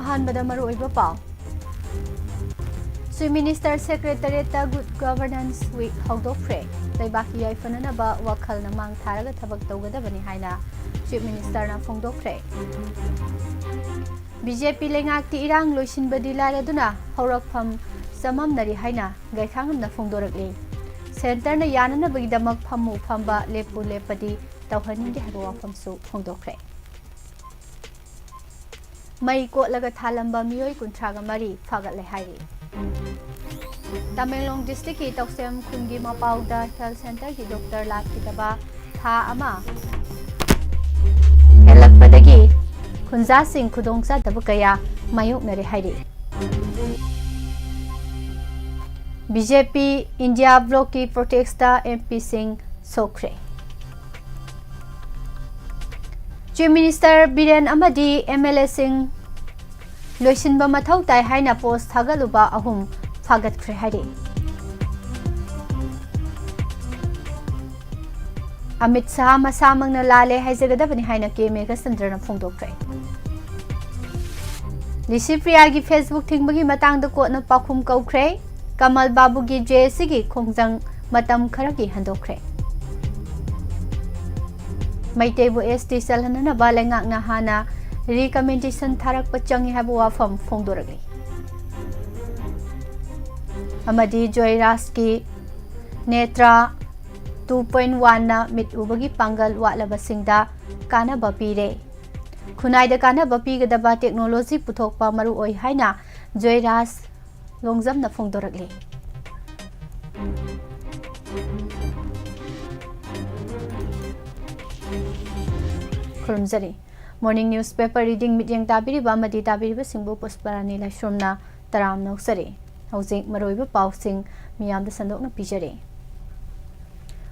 अहानबदा मरुओइबा pav Chief Minister Secretariat Good Governance Week Hogdokre Leibaki Yaifananaba Wakal Namang Taraga Tabak Togadabani Haina Chief Minister na Fongdokre BJP Lengak Ti Irang Loisin Badila Duna Horakpam Samam Nari Haina Gaikangam na Fongdorakli Center na Yanana Bidamak Pamu Pamba Lepu Lepadi Tauhanin de WAPHAM Su Fongdokre Mai Ko Laga Thalamba Mioi Kuntraga Mari Fagat Lehairi Tamelong District ki Toksem Kungi Mapauda Health Center ki Dr. Lakitaba Tha Ama Helakpadagi Kunza Singh Kudongsa Dabukaya Mayok Nare Hairi BJP India Bloc ki Protexta MP Singh Sokre Chief Minister Biren Amadi MLA Singh Loisinba Mathau Tai Haina Post Thagaluba Ahum Fagat Khre Hari Amit Shah Masamang na Lale Haizagadabani Haina Ke Mega Sandrana Fongdokre Lisi Priya gi Facebook Tingbagi Matang da Kot na Pakhum Kaukre Kamal Babu gi JC gi Khongjang Matam Kharagi Handokre Maitebu ST Salhanana Balengak na Hana Recommendation Tharak Pachangi Habu WAPHAM Fongdoragli Amadi Joy Raski Netra 2.1 na mit ubagi pangal walaba singda kana bapire Khunai da kana bapi gadaba technology puthokpa maru oi haina Joy Ras longjam na Fongdoragli Kurumjari Morning newspaper reading meeting tabiri ba madi tabiri ba singbo pusparani la shomna taram noksare housing maroiba pau sing miyam da sandok na pijare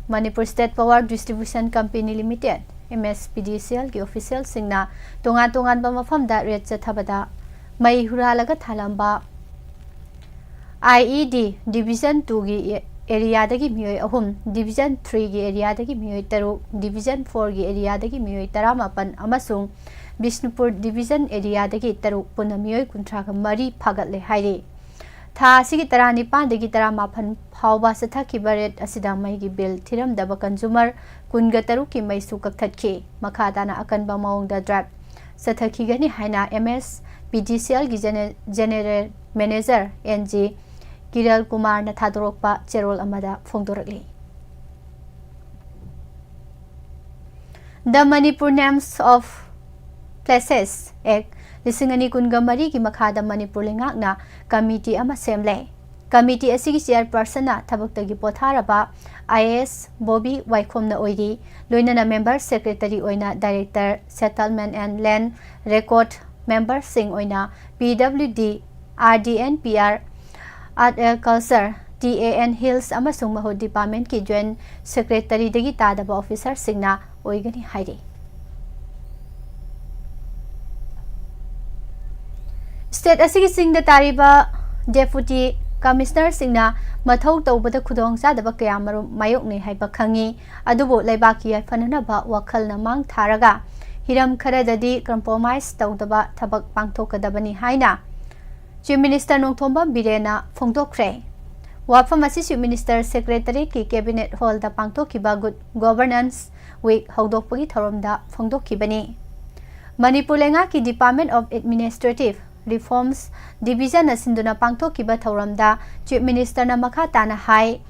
Manipur State Power Distribution Company Limited MSPDCL ki official singna tongan ba mafam da red chathabada mai huralaga thalamba IED Division 2 gi area dagi miyoi ahum Division 3 gi area dagi miyoi taruk Division 4 gi area dagi miyoi taramapan amasung Bishnupur Division area dagi taruk puna miyoi kuntraga mari phagat le haire tha sigi tarani pan dagi taramapan phawba sathaki baret asida mai gi bill thiram daba consumer kunga taruk ki mai su kakthatki makhadana akan ba maung da drap sathaki gani haina MS PDCL gi general manager NG Kiral Kumar na thadorokpa cherol amada Fongdorakli The Manipur Names of Places Act Lisingani Kungamari ki makhada Manipur lengak na committee ama semle committee asigi chairperson na thabaktagi potharaba IS Bobby Waikhom na oiri loinana member secretary oina director settlement and land record member sing oina PWD RDNPR Art Culture TAN Hills amasung Maho Department ki Joint Secretary dagi tadaba officer singna oigani hairi State asigi singda tariba Deputy Commissioner singna mathau tawbada khudong sadaba kayamaru mayokni haiba khangi adubo leibaki yaifanana ba wakhal na mang tharaga hiram kharadadi compromise tawdaba thabak pangthokadabani haina Chief Minister Nongthomba Birena Fongdokre WAPHAM asi Chief Minister Secretary ki Cabinet Hall da pangthokiba Good Governance Week Hogdokpagi Thoromda Fongdokkibani Manipur lenga ki Department of Administrative Reforms Division asinduna pangthokiba thoromda Chief Minister na makha tana hai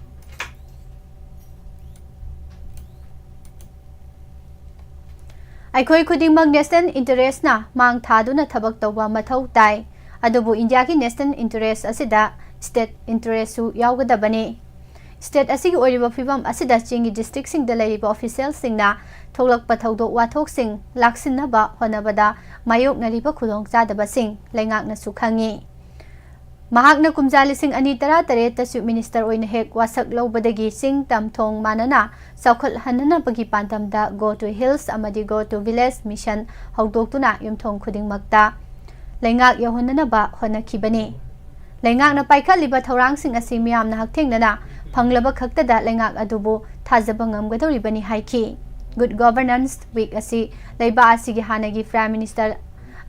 Aikhoi khudingmak national interest na mang thaduna thabak tawba mathau tai Adubu India ki national interest asida state interest su yaugadabani state asigi oriba fibam asida chingi district sing da laiba official singna tholak pathaudo wathok sing laksinna ba honabada mayok nariba khudong chadaba sing lengak na su khangi mahakna kumjali sing ani tara tare ta Chief Minister oina hek wasak lobadagi sing tamthong manana saukhal hanana bagi pantam da go to hills amadi go to village mission hogdoktuna yumthong khuding makta Lengak yahunana ba hona kibani Lengak na paikaliba thorang sing asi miyam na hakthengna phanglaba khaktada lengak adubu thajaba ngamgadoribani haiki Good Governance Week asi leiba asigi hanagi Prime Minister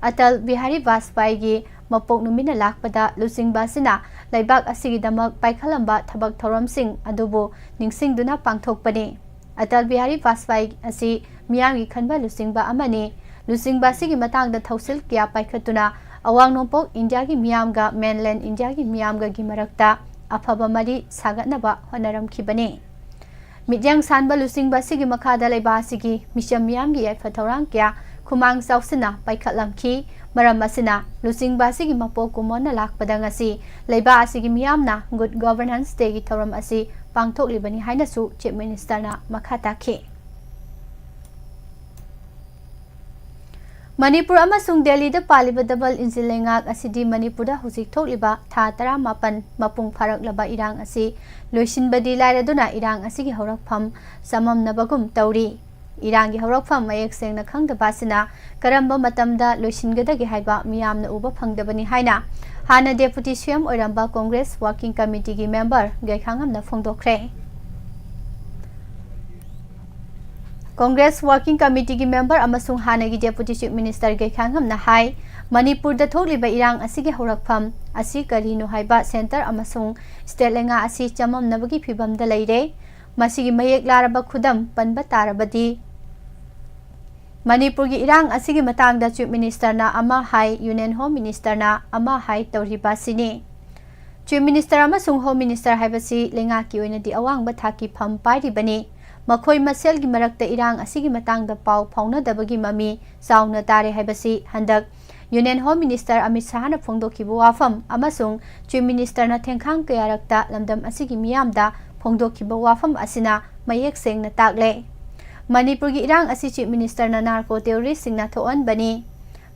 Atal Bihari Vajpayee mapok numina lakpada lusingba asina laibak asigidamak paikhalamba thabak thoramsing adubu ningsingduna pangthokpani. Atal Bihari Vajpayee asi miyamgi khanba lusingba amani. Lusingba asigi matangda thausil kya paikhatuna awang nopok India gi miyamga mainland India gi miyamga gi marakta afaba mari sagatnaba honaramkhibani. Midyang sanba lusingba asigi makhada laiba asigi misham miyamgi yaifa thorang kya khumang sausina paikhatlamki. Maram asina lusingba asigi mapok kumona lakpada ngasi laiba asigi miyamna good governance day gi thoram asi pangthoklibani haina su chief minister na makha takhi. Manipur amasung Delhi da paliba double engine lengak asidi Manipur da hujik thokliba tha 18 mapung pharaklaba irang asi loisinbadi lairaduna irang asigi horakpham samamnabagum tawri. Irangi horakpham mayek sengna khangdaba asina karamba matamda loisinggadagi haiba miyamna uba phangdabani haina hana deputy CM oiramba Congress working committee gi member gaikhangamna phongdokre. Congress working committee gi member amasung hanagi deputy chief minister gaikhangamna hai Manipur da thokliba irang asigi horakpham asi karino haiba center amasung state lenga asi chamamnabagi phibamda leire masigi mayek laraba khudam panba tarabadi Manipur gi irang asigi matangda chief minister na ama hai union home minister na ama hai tawriba sini. Chief minister amasung home minister haibasi lenga ki oina di awang ba thaki pham pairibani. Makhoi masel gi marakta irang asigi matangda pau phaunadabagi mami sauna tare haibasi handak union home minister Amit Shah na phongdokhibu WAPHAM amasung chief minister na thengkhang kayarakta lamdam asigi miyamda phongdokhibu WAPHAM asina mayek sengna takle. Manipur gi irang asi chief minister na narco terrorist singna thoan bani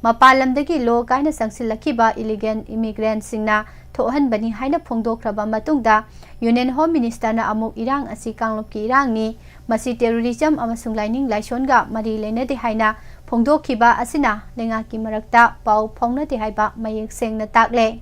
mapalamdagi law kaina sangsilakiba illegal immigrant singna thohan bani haina phongdokraba matungda union home minister na amuk irang asi kanglopki irang ni masi terrorism amasung lining laisonga mari lenade haina phongdokhiba asina lengaki marakta pau phongnade haiba mayek sengna takle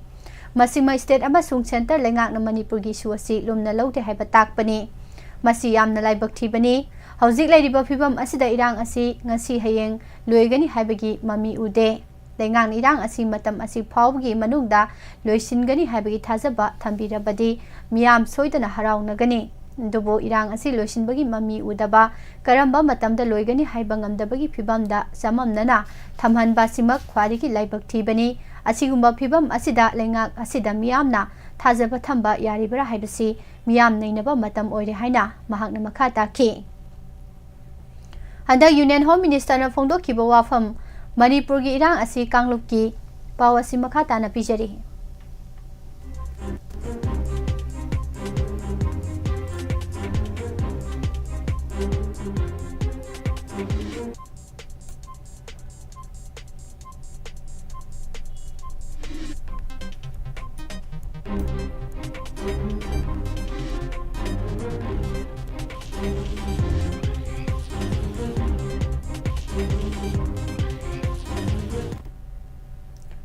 masima state amasung center lengak na Manipur gi suasi lumna lode haiba takpani masi yamna laibak thibani Hauzik laidiba phibam asida irang asi ngasi hayeng loigani haibagi mami ude lengang irang asi matam asi phawgi manungda loisingani haibagi thajaba thambirabadi miyam soidana haraunagani dubo irang asi loisinbagi mami udaba karamba matamda loigani haiba ngamdabagi phibamda samamnana thamhanba simak khwarigi laibak thibani asigumba phibam asida lengak asida miyamna thajaba thamba yaribara haibasi miyam nainaba matam oire haina mahakna makha takhi. Handak Union Home Minister na phongdokhiba WAPHAM Manipur gi irang asi kanglupki pawasi makha tana pijari.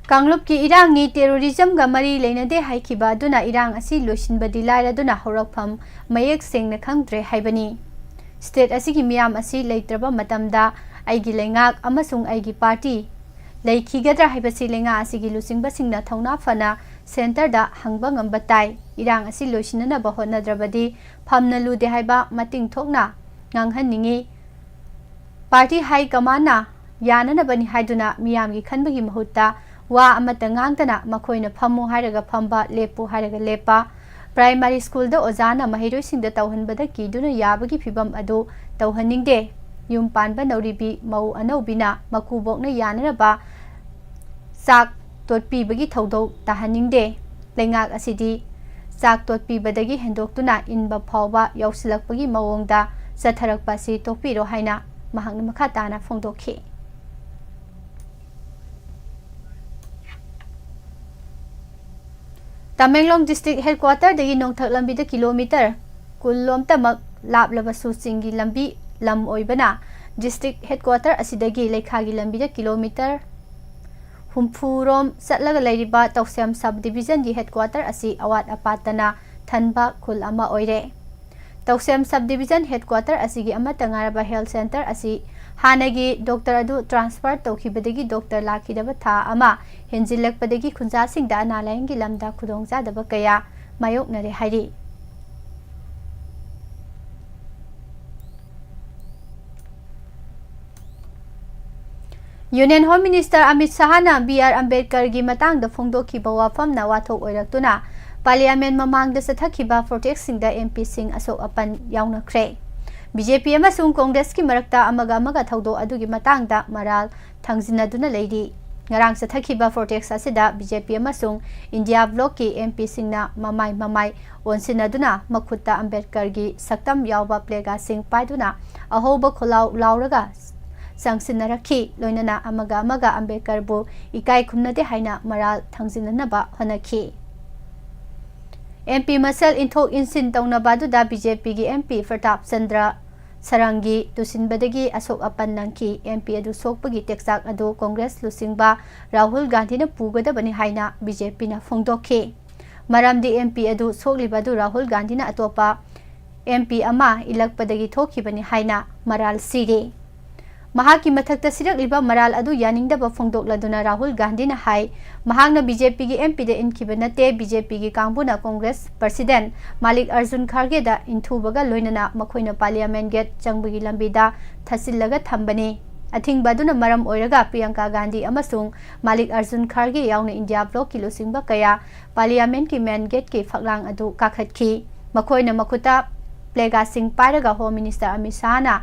Kanglup ki irang ni terrorism ga mari leinade haikiba duna irang asi loisinbadi laira duna horakpham mayek sengna khangdre haibani state asigi miyam asi leitraba matamda aigi lengak amasung aigi party leikigadra haibasi lenga asigi lusingba singna thauna fana center da hangba ngamba tai irang asi loisinana ba honadrabadi phamna lude haiba mating thokna nganghanningi party high command yanana bani haiduna miyam gi khanbagi mahutta wa amata ngangtana makoina phamu haraga phamba lepu haraga lepa primary school da ozana mahiroi singda tawhanbada kiduna yabagi phibam adu tawhaningde yum panba nauribi mau anaubina makubokna yanaraba sak totpi bagi thodau tahaningde lengak asidi sak totpi badagi hendoktuna inba phawba yausilakpagi mawongda satharakpa si tokpiro haina mahangna makha tana phongdokhi. Tamenglong district headquarter dagi nongthak lambi da kilometer kulom tamak laplabasu singi lambi lam oibana district headquarter asidagi lekhagi lambi da kilometer humpurom satlaga lairiba tawsem subdivision di headquarter asi awat apatana thanba khul ama oire tawsem subdivision headquarter asigi amata ngaraba health center asi हानगी doctor अदु transfer तौखिबदगी doctor लाखिदब था अमा हेंजिलकपदगी खुंजासिंगदा नालायंगी लमदा खुदोंजादब कया मायोकनरे हाइरि यूनियन होम मिनिस्टर अमित शाहना बी.आर. अम्बेडकर की मतंग फोंदोखिबा वाफम वाथोक ओइरक्तुना पार्लियामेंट ममांग चथखिबा प्रोटेक्ट एमपी सिंह अशोक अपन याउनख्रे बीजेपी कांग्रेस की मरक्ता अमगा थौदो अदुगी मतंगदा मराल थंगजिनदुना लेरी ngarang चथखिबा प्रोटेक्ट असिदा बीजेपी इंडिया ब्लॉक की एमपी सिंहना ममाई ओनसिनदुना मखुत्ता अम्बेडकर की सक्तम यावबा प्लेगा सिंह पाइदुना अहोब खोलाव लाउरगा संगसिनरखी लोइनना अमगा अम्बेडकर बु इकाई खुमनदे हाइना मराल थंगजिननबा होनखी एमपी मसल इंथोक इंसिन तौनबादुदा बीजेपी की एमपी प्रताप चंद्र सरंगी तुसिनबदगी अशोक अपन नंकी एमपी अदु सोकपगी टेक्साक अदु कांग्रेस लुसिंगबा राहुल गांधी ने पुगदबनी हाइना बीजेपी ना फोंदोखे मरमदी एमपी अदु सोकलिबदु राहुल गांधी ना अतोपा एमपी अमा इलकपदगी थोखिबनी हाइना मराल सिरे महाकी मथक्ता सिरकलिबा मराल अदु यानिंगदबा फोंदोकलदुना राहुल गांधी ना हाई महांगना बीजेपी की एमपी दे इनखिबा नते बीजेपी की कांगबुना कांग्रेस प्रेसिडेंट मालिक अर्जुन खरगे दा इंथुबगा लोइनना मखोइना पार्लियामेंट गेट चंगबगी लंबीदा थसिलगा थंबने अथिंगबादुना मरम ओइरगा प्रियंका गांधी अमसुंग मालिक अर्जुन खरगे याउना इंडिया ब्लॉक की लुसिंगबा कया पार्लियामेंट की मेन गेट की फकलांग अदु काखतखी मखोइना मखुता प्लेगा Singh पाइरगा home minister Amit शाहना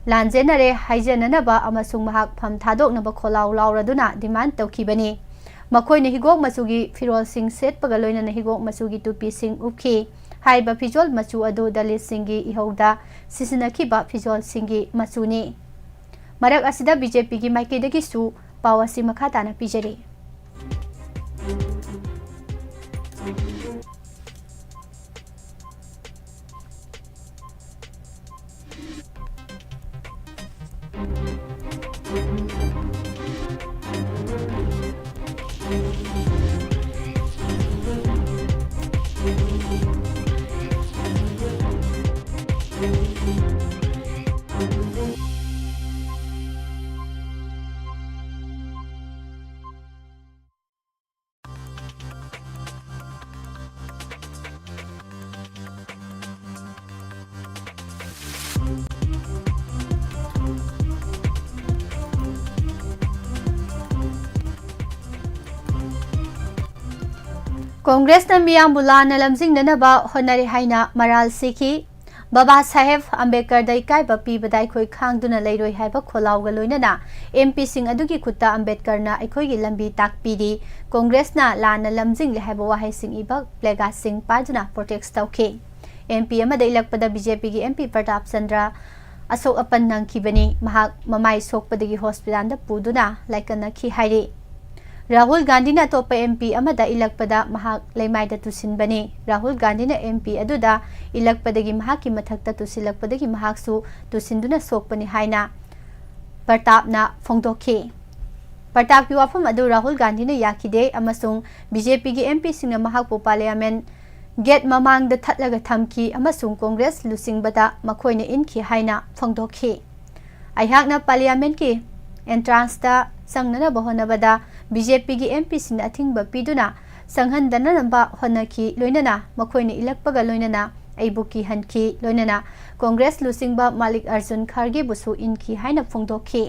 लांजेनरे हाइजननबा अमसुंग महाक फम थादोकनबा खोलाव लाउरदुना demand तौखिबनी मखोइना हिगोक मचुगी फिरोल Singh सेटपगा लोइनना हिगोक मचुगी टुपी Singh उपखी हाइबा फिजोल मचु अदु दलित सिंगी इहौदा सिसनखिबा फिजोल सिंगी मचुनी मरक असिदा बीजेपी की माइकेदगिसु पावासी मखा ताना पिजरी कांग्रेस मियामबु लाना लमजिंगनबा होनरे हाइना मराल सिखी बाबा साहेब अम्बेडकर दा इकाइबा पीबदा अखोई खांगदुना लेरोई हाइबा खोलावगा लोइनना एमपी सिंह अदुगी खुत्ता अम्बेडकर ना अखोईगी लंबी ताकपीरी कांग्रेस ना लाना लमजिंगले हाइबा वाहाई सिंह इबा प्लेगा सिंह पाजुना प्रोटेक्ट तौखे एमपी अमदा इलकपदा बीजेपी की एमपी प्रताप चंद्र अशोक अपन नंखिबनी महाक ममाई सोकपदगी हॉस्पिटल दा पुदुना लाइकनखी हाइरे राहुल गांधी ने अतोप एमपी इलकपदा लेमाइदा तुसिनबनी राहुल गांधी ने एमपी अदुदा इलकपदगी महाकी मथक्ता तुसिलकपदगी महाकसु तुसिंदुना सोकपनी हाइना प्रतापना फोंदोखे प्रताप की वाफम अदु राहुल गांधी ने याखिदे अमसुंग बीजेपी की एमपी सिंह महाकपु पार्लियामेंट गेट ममांग द थतलगा थमकी अमसुंग कांग्रेस लुसिंगबदा मखोइने इनखी हाइना फोंदोखे अहिहाकना पार्लियामेंट की एंट्रांस दा संगनना बहोनबदा बीजेपी की एमपी सिंह अथिंगबा पीदुना संहनदननबा होनखी लोइनना मखोइने इलकपगा लोइनना अइबुकी हनखी लोइनना कांग्रेस लुसिंगबा मालिक अर्जुन खरगे बुसु इनखी हाइना फोंदोखे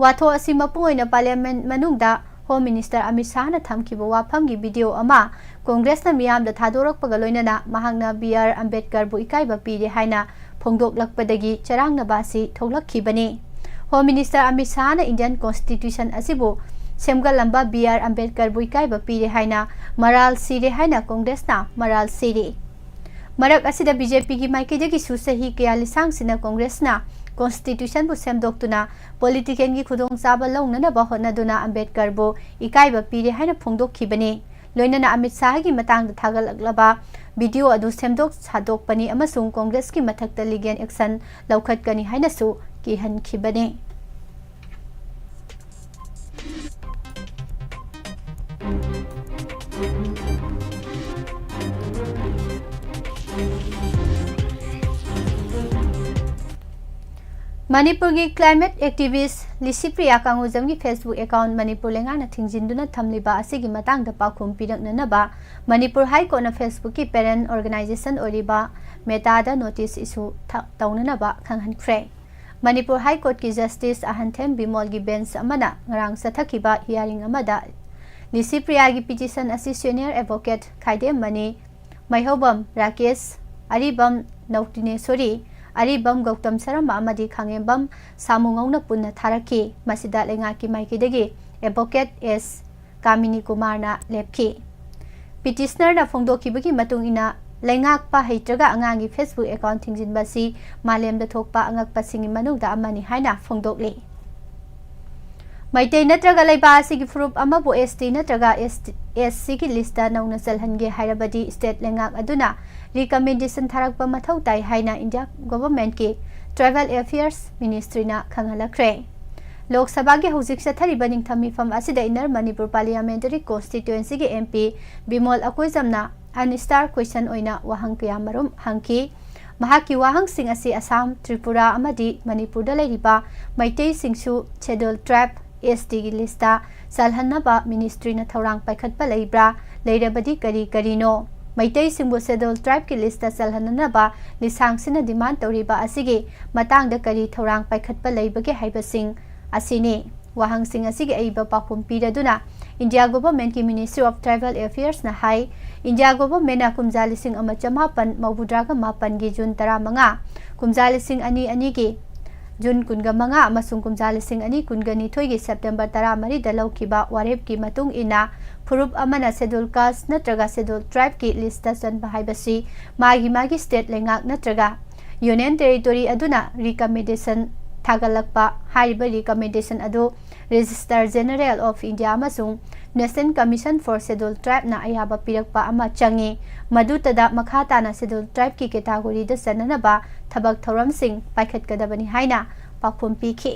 वाथो असि मपुंगोइना पार्लियामेंट मनुंगदा होम मिनिस्टर अमित शाहना थमखिबा वाफम की वीडियो अमा कांग्रेस ना मियामदा थादोरकपगा लोइनना महांगना बी.आर. अम्बेडकर बु इकाइबा पीरे हाइना फोंदोकलकपदगी चरांगनबासी थोलखिबनी home minister Amit शाहना Indian constitution असिबु सेमगलंबा B R. Ambedkar बु इकाइबा पीरे हाइना मराल सिरे हाइना कांग्रेस ना मराल सिरे मरक असिदा बीजेपी की माइकेदगी सही कया लिसांगसिना कांग्रेस ना कॉन्स्टिट्यूशन बु सेमदोक्तुना पॉलिटिकल की खुदोंचाबा लौननबा होनदुना अम्बेडकर बु इकाइबा पीरे हाइना फोंदोखिबनी लोइनना अमित शाह की मतंग थागलकलबा वीडियो अदु सेमदोक सादोकपनी अमसुंग कांग्रेस की मथक्ता लीगल एक्शन लौखटकनी हाइनासु किहनखिबनी मणिपुर की क्लाइमेट एक्टिविस्ट लिसिप्रिया कांगुजम की फेसबुक अकाउंट मणिपुर लेंगाना थिंजिंदुना थमलिबा असिगी मतांग दा पाखुम पिरकननबा मणिपुर हाई कोर्ट फेसबुक की पेरेंट ऑर्गेनाइजेशन ओरिबा मेटा दा नोटिस इशू तौननबा खंगहनख्रे मणिपुर हाई कोर्ट की जस्टिस अहंथेम बिमोल की बेंच अमना ngarang sathakhiba हियरिंग अमदा लिसिप्रिया की पिटिशन असि सीनियर एडवोकेट खाइदेम मनी मैहोबम राकेश अरिबम नौतिनेश्वरी अरिबम गौतम शर्मा अमदी खांगेबम सामुंगौना पुन्ना थारकी मसिदा लेंगा की माइकीदगी एडवोकेट एस कामिनी कुमारना लेपखी पिटिशनर ना फोंदोखिबगी मतुंग इना लेंगाकपा हैत्रगा अंगांगी Facebook account थिंजिनबसी मालेमदा थोकपा अंगकपासिंगी मनुदा अमनी हाइना फोंदोकली Meitei नत्रगा लैबा असिगी फुरुप अमबो ST नत्रगा SC की लिस्टा नौना चलहनगे हाइरबदी स्टेट लेंगाक अदुना रिकमेंडेशन थारकपा मथौ ताई हाइना इंडिया गवर्नमेंट की ट्राइबल अफेयर्स मिनिस्ट्री ना खंगहलख्रे लोक सभा के हौजिक सथरिबा निंगथमिफम असिदा इनर मणिपुर पार्लियामेंटरी कॉन्स्टिट्यूएंसी के MP Bimol अकोइजमना अनस्टार question ओइना वाहंग कयामरुम hunky महाकी वाहंग Singh असि असम त्रिपुरा अमदी मणिपुर दा लेरिबा मैतै सिंगसु शेड्यूल ट्राइब एसटी की लिस्टा चलहनबा मिनिस्ट्री ना थौरांग पाइखतपा लेब्रा लेरबदी करी करीनो मैतै सिंबु शेड्यूल ट्राइब की लिस्टा चलहनबा लिसांगसिना डिमांड तौरिबा असिगे मतांगदा करी थौरांग पाइखतपा लेबगे हाइबसिंग असिने वाहंग सिंह असिगे अइबा पाखुम पिरदुना इंडिया गवर्नमेंट की मिनिस्ट्री ऑफ ट्राइबल अफेयर्स ना हाई इंडिया गवर्नमेंट कुमजा लिसिंग अमा चमापन मौबुद्रागा मापन की जून 15 कुमजा लिसिंग अनि अनि की जून 15 अमसुंग कुमजा लिसिंग अनि 22 की सेप्टेम्बर 13 दा लौखिबा वारेप की मतुंग इना फुरुप अमना शेड्यूल कास्ट नत्रगा शेड्यूल ट्राइब की लिस्टा चनबा हाइबसी मागी स्टेट लेंगाक नत्रगा यूनियन टेरिटोरी अदुना रिकमेंडेशन थागलकपा हाइबा रिकमेंडेशन अदु रजिस्टर जनरल ऑफ इंडिया अमसुंग national commission for schedule tribe ना अयाबा पिरकपा अमा चंगे मदुतदा मखा ताना शेड्यूल ट्राइब की कैटेगरी दा सननबा थबक थौरम सिंह पाइखतकदबनी हाइना पाखुम पिखे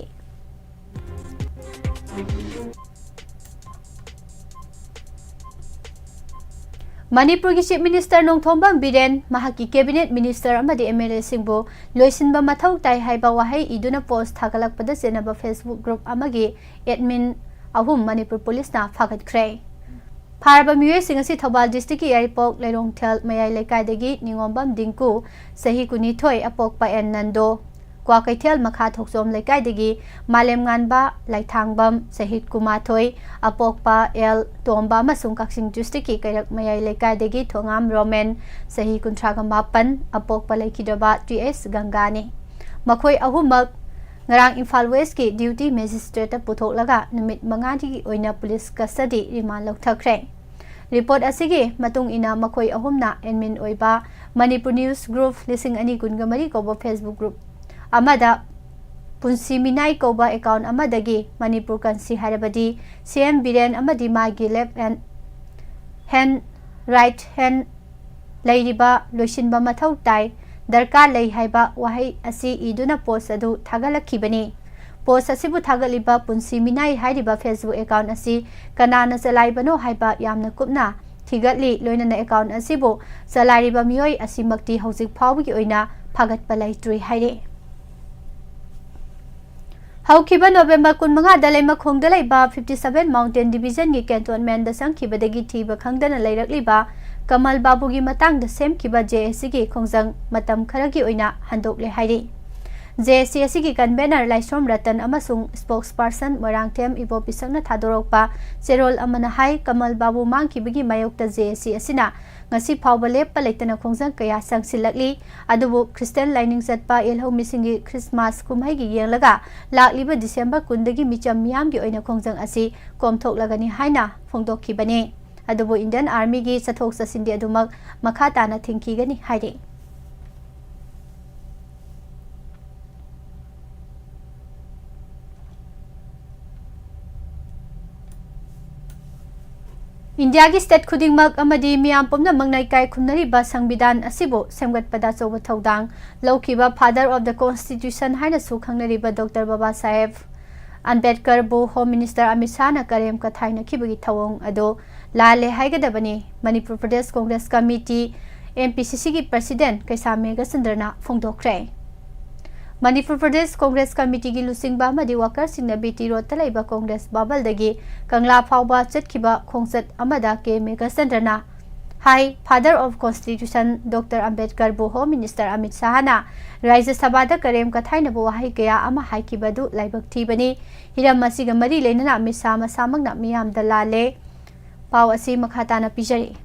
मणिपुर की चीफ मिनिस्टर नोंथोंबम बिरेन महाकी कैबिनेट मिनिस्टर अमदी एमएलए सिंबो लोइसिनबा मथौ ताई हाइबा वाहै इदुना पोस्ट थागलकपदा सेनबा फेसबुक ग्रुप अमगी एडमिन अहुम मणिपुर पुलिस ना फागतख्रे फारबा मियोय सिंगसी थौबाल डिस्ट्रिक्ट की एयरपोर्ट लेरोंगथेल मयाय लेकायदगी निंगोंबम दिंकु सही कुनिथोय अपोकपा एन नंदो क्वा कैथेल मखा थोकसोम लेकायदगी मालेमगानबा लाइथांगबम सहित कुमाथोय अपोकपा एल तोंबा मसुंग काक्सिंग डिस्ट्रिक्ट की कैरक मयाय लेकायदगी थोंगाम रोमेन सही कुंथ्रागा मापन अपोकपा लेखिदबा टीएस गंगाने मखोय अहुमक ngarang Imphal West की ड्यूटी मैजिस्ट्रेट पुथोकलगा नुमित 5 की ओइना पुलिस कस्टडी रिमांड लौथख्रे रिपोर्ट असिगे मतुंग इना मखोय अहुमना एडमिन ओइबा मणिपुर न्यूज ग्रुप 2023 कोबा फेसबुक ग्रुप अमदा पुंसी मिनाई कोबा अकाउंट अमदगी मणिपुर कंसी हारबदी सीएम बिरेन अमदी मागी लेफ्ट हैंड राइट हैंड लेरिबा लोइसिनबा मथौ ताई दरकार लई हाइबा वाहै असि इदुना पोस्ट अदु थागलखिबनी पोस्ट असिबु थागलिबा पुंसी मिनाई हाइरिबा फेसबुक अकाउंट असि कनाना चलाइबनो हाइबा यामना कुपना थिगतली लोइनना अकाउंट असिबु चलाइरिबा मियोय असिमक्ति हौजिक फावगी ओइना फागतपा लैत्रुइ हाइरे हौखिबा नोवेम्बर 15 दा लेमखोंगदा लैबा 57 माउंटेन डिवीजन की कैंटोनमेंट दा संखिबदगी थीबा खंगदना लैरकलिबा कमल बाबू की मतंग सेमखिबा जेएससी की खोंजंग मतम खरगी ओइना हंदोकले हाइरी जेएससी की कन्वेनर लाइसोम रतन अमसुंग स्पोक्सपर्सन मोरांगथेम इबो पिसंगना थादोरकपा चेरोल अमना हाई कमल बाबू मांगखिबगी मायोक्ता जेएससी असिना ngasi phawba lepa leitana khongjang kaya sangsilakli adubu Christian lining chatpa elho misingi Christmas kumhai gi yenglaga lakliba December 10 dagi micham miyam gi oina khongjang asi komthoklagani haina phongdokhibani adubu Indian Army gi sathok sasindi adumak makha tana thingkigani haire India की state खुदिंगमक अमदी मियाम पुमना मंगनाई काय खुमनरिबा संविधान असिबो सेमगतपदा चौबा थौदांग लौखिबा father of the constitution हाइना सु खंगनरिबा doctor Baba Saheb Ambedkar बो home minister Amit Shah ना करेम कथाइना खिबगी थवोंग अदो लाले हाइगदबनी मणिपुर प्रदेश Congress committee MPCC की president कैसामे गसंदरना फोंदोखरे Manipur Pradesh Congress Committee gi lusingba amadi worker singna BT Road ta leiba Congress Babal dagi Kangla Phauba chatkiba khongsat amada ke Megasandrana Hi, Father of Constitution Dr. Ambedkar bu Home Minister Amit Shahana Rajya Sabha da karem kathaina bu wahai kaya ama haikibadu laibak thibani hiram masiga mari leinana Amit Shah masamagna miyam da lale pau asi makhatana pijari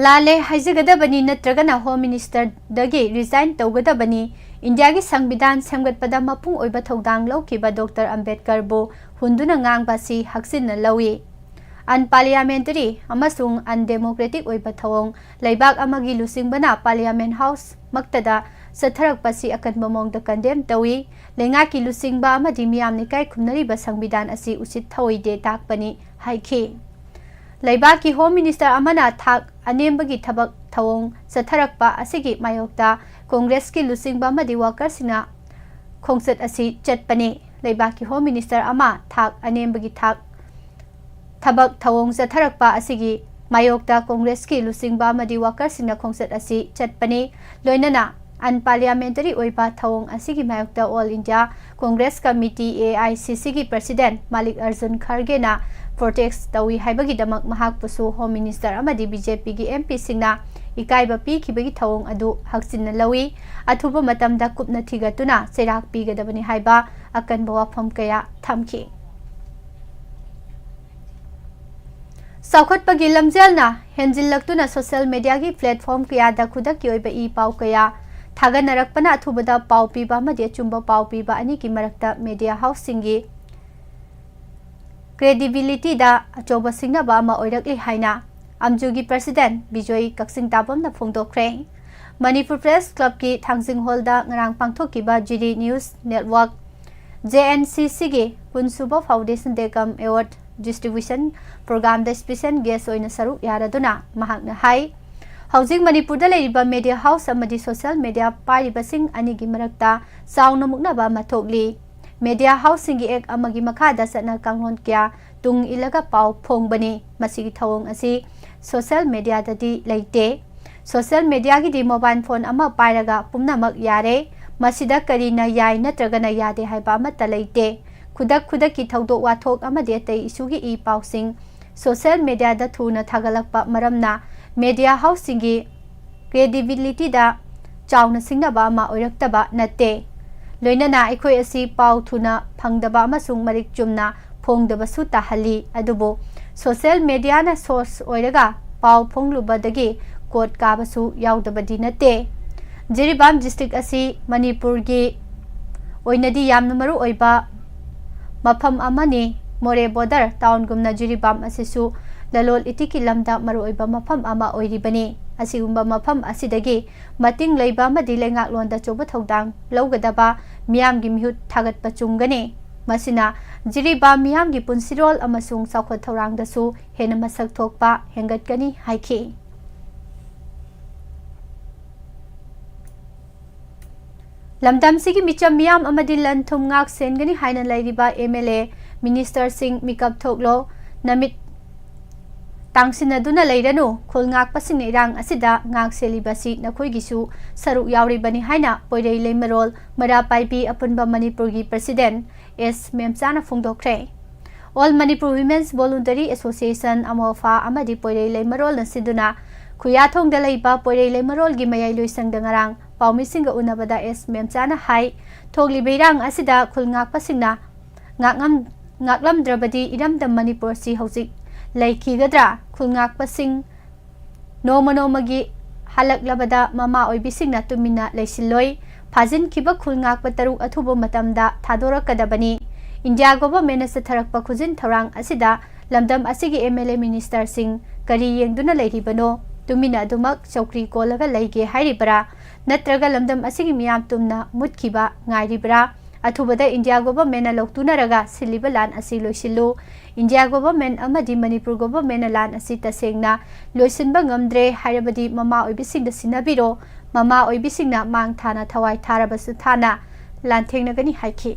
Lale haizagadabani natragana Home Minister dagi resign tawgadabani India gi Sangbidan semgatpada mapung oiba thodang lawkiba Dr. Ambedkar bu hunduna ngangba si haksinna lawi unparliamentary amasung undemocratic oiba thawong laibak amagi lusingbana Parliament House maktada satharakpa si akanba mongda condemn tawi lenga ki lusingba amadi miyamni kai khumnariba Sangbidan asi usit thawoide takpani haiki Laibaki Home Minister Amana Thak Anembagi Tabak Thawong Satharakpa Asigi Mayokta Congress ki lusingba madi worker sina khongsat asi chatpani Laibaki Home Minister Ama Thak Anembagi Thak Tabak Thawong Satharakpa Asigi Mayokta Congress ki lusingba madi worker sina khongsat asi chatpani loinana unparliamentary oiba thawong asigi mayokta All India Congress Committee AICC ki President Malik Arjun Kharge na protest tawi haibagi damak mahak pusu Home Minister amadi BJP gi MP singna ikaiba pi khibagi thawong adu haksin na lawi athuba matamda kupna thigatuna serak pigadabani haiba akan WAPHAM kaya thamki Saukhatpagi lamjelna henjillaktuna social media gi platform kaya da khudak ki oiba I pau kaya Thaganarakpana athubada pau piba amadi achumba pau piba ani ki marakta media house singi credibility da achoba singna ba ma oirakli haina amjugi president Bijoy Kaksing Tabam na phongdokre Manipur Press Club ki Thangjing Hall da ngarang pangthoki ba GD News Network JNCC gi Punsuba Foundation Dekam Award Distribution Program da special guest oina saruk yaraduna mahakna hai Housing Manipur da leiba media house amadi social media paribasing anigi marakta sauna mukna ba mathokli media house singi ek amagi makhada sana kanglon kya tung ilaga pau phongbani masigi thawong asi social media dadi leite social media gi di mobile phone ama pairaga pumnamak yare masida karina yai natragana yade haiba mata leite khudak ki thawdok wathok amadi tai isugi I pausing social media da thuna thagalakpa maramna media house singi credibility da chawna singna ba ma oiraktaba natte loinana aikoi asi pau thuna phangdaba amasung marik chumna phongdaba su tahali adubo social media na source oiraga pau phonglubadagi court kabasu yaudabadi natte Jiribam district asi Manipur gi oinadi yamna maru oiba mafam amani more border town gumna Jiribam asisu lalol itiki lamda maru oiba mafam ama oiribani asigumba mafam asidagi mating leiba madi lengak londa choba thodang lawgadaba miyamgi mihut thagat pachungani masina Jiribam miyamgi punsirol amasung sakhot thorang dasu hena masak thokpa hengatkani haiki lamdam sigi micham miyam amadi lan thum ngak sengani haina lairiba MLA minister sing mikap thoklo namit Tangsinaduna leiranu khulngak pasing irang asida ngak selibasi nakhoi gisu saruk yauribani haina poirei leimarol mara paibi apunba Manipur gi president S Memchana phongdokre All Manipur Women's Voluntary Association amofa amadi poirei leimarol nasiduna khuyathong da leiba poirei leimarol gi mayai loisang dangarang paumisinga unabada S Memchana hai thogli beirang asida khulngak pasingna ngaklam drabadi iramdam Manipur si hojik Laikigadra khulngak pasing nomagi halak labada mama oibising na tumina leisiloi phajin kiba khulngak pataruk athubo matamda thadora kadabani India government sa tharakpa khujin thorang asida lamdam asigi MLA minister sing kari yengduna leiribano tumina dumak chokri kolaga leige hairibara natraga lamdam asigi miyam tumna mutkiba ngairibara अथुबदा India government लौटुनरगा सिलिबा लान असि लोइसिलु India government अमदि Manipur government लान असि तसेंगना लोइसिनबा ngamdre हाइरबदि ममा ओइबिसिंग द सिनाबिरो ममा ओइबिसिंगना मांग थाना थवाई थारबसु थाना लानथेंगनगनि हाइखि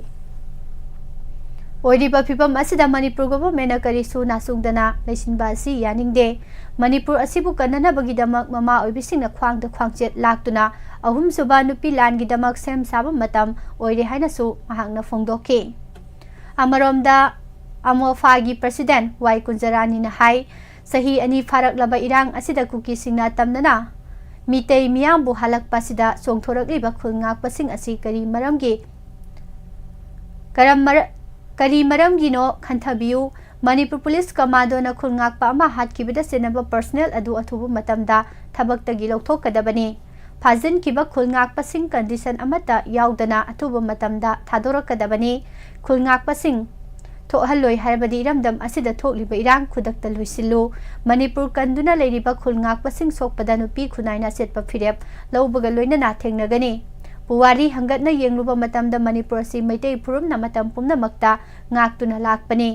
ओइरिबा फिबम असिदा मणिपुर गवर्नमेंट करिसु नासुंगदना लेसिनबा असि यानिंगदे मणिपुर असिबु कन्ननबगिदमक ममा ओइबिसिंगना ख्वांगद ख्वांगचेत लाक्तुना अहुम सुबा नुपि लानगिदमक सेम साबा मतम ओइरे हाइनसु महांगना फोंदोके अमरोमदा अमोफागी प्रेसिडेंट वाई कुंजरानी ना हाई सही अनि फारकलबा इरांग असिदा कुकी सिंगना तमनना मितै मियामबु हालकपासिदा सोंथोरकलिबा खुलंगाकपसिंग असि करी मरमगिनो खंथबियु मणिपुर पुलिस कमांडो ना खुलंगाकपा अमा हाटकिबदा सेनबा पर्सनल अदु अथुबु मतमदा थबक्तगी लौथोकदबनी फाजिन किबा खुलंगाकपसिंग कंडीशन अमता यावदना अथुबु मतमदा थादोरकदबनी खुलंगाकपसिंग थोहलोय हारबदि इरमदम असिदा थोकलिबा इरांग खुदक्ता लोइसिलु मणिपुर कंदुना लेरिबा खुलंगाकपसिंग सोकपदा नुपि खुनाइना सेटपा फिरेप लौबगा लोइनना थेंगनगनी पुवारी हंगतना येंगलुबा मतमदा मणिपुर असि मैतै फुरुमना मतम पुमनमक्ता ngaktuna lakpani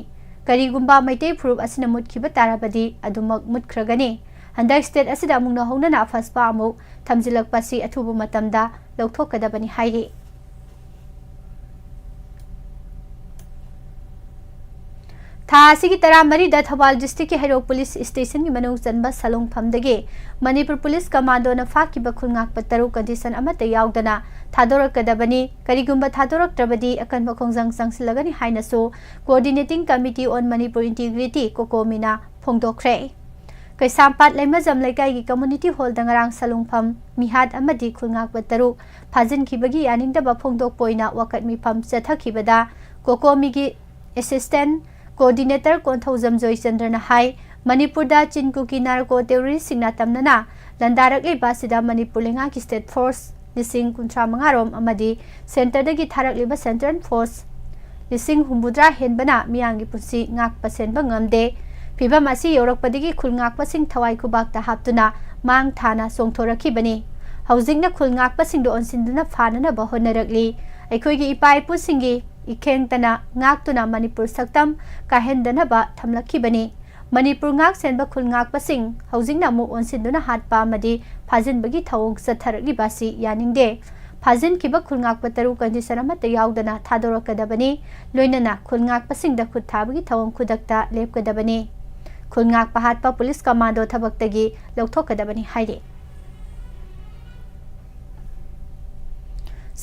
karigumba मैतै फुरुप असिना मुतखिबा ताराबदि अदुमक मुतख्रगनी हंदक स्टेट असिदा मुंगना होंगना फसपा अमु थमजिलकपासि अथुबु मतमदा लौथोकदबनी हाइरि था असिगी तरा मरीदा थौबाल डिस्ट्रिक्ट के हेरो पुलिस स्टेशन की मनु चनबा सलोंग फमदगे मणिपुर पुलिस कमांडो न फाकिबा खुलंगाकपा तरु कंडीशन अमता यावदना थादोरकदबनी करिगुंबा थादोरक्त्रबदि अकनबा खोंजंग संगसिलगनी हाइनसो coordinating committee on Manipur integrity कोकोमिना फोंदोखरे कैसामपाट लेमजम लेकाई कम्युनिटी हॉल दंगरांग सलोंगफम मिहाद अमदि खुलंगाकपा तरु फाजिनखिबगी यानिंगदबा फोंदोकपोइना वकत मिफम चथखिबदा कोकोमिगी असिस्टेंट कोऑर्डिनेटर कोंथौजम जयचंद्रन हाई मणिपुर दा चिनकुकी नार्को टेररिस्ट सिंगना तमनना लंदारकलिबा सिदा मणिपुर लेंगा की स्टेट फोर्स लिसिंग कुंथ्रा मंगारोम अमदि सेंटर दगी थारकलिबा सेंट्रल फोर्स लिसिंग हुंबुद्रा हेनबना मियांगी पुंसी ngakpa senba ngamde फिबम असी यौरकपदगी खुलंगाकपसिंग थवाई खुबाकता हापतुना मांग थाना सोंथोरखिबनी हौजिंगना खुलंगाकपसिंग दो ओनसिंदुना फानना बहोनरकली अखोइगी इपाइपुसिंगी इखेंगतना ngaktuna मणिपुर सक्तम काहेंदनबा थमलखिबनी मणिपुर ngak सेनबा खुलंगाकपसिंग हौजिंगना मु ओनसिंदुना हाटपा अमदि फाजिनबगी थौंग सथरगिबासि यानिंगदे फाजिन किबा खुलंगाकपा तरु कंडीशन अमता यावदना थादोरकदबनी लोइनना खुलंगाकपसिंगदा खुद थाबगी थौंग खुदक्ता लेपकदबनी खुलंगाकपा हाटपा पुलिस कमांडो थबक्तगी लौथोकदबनी हाइरे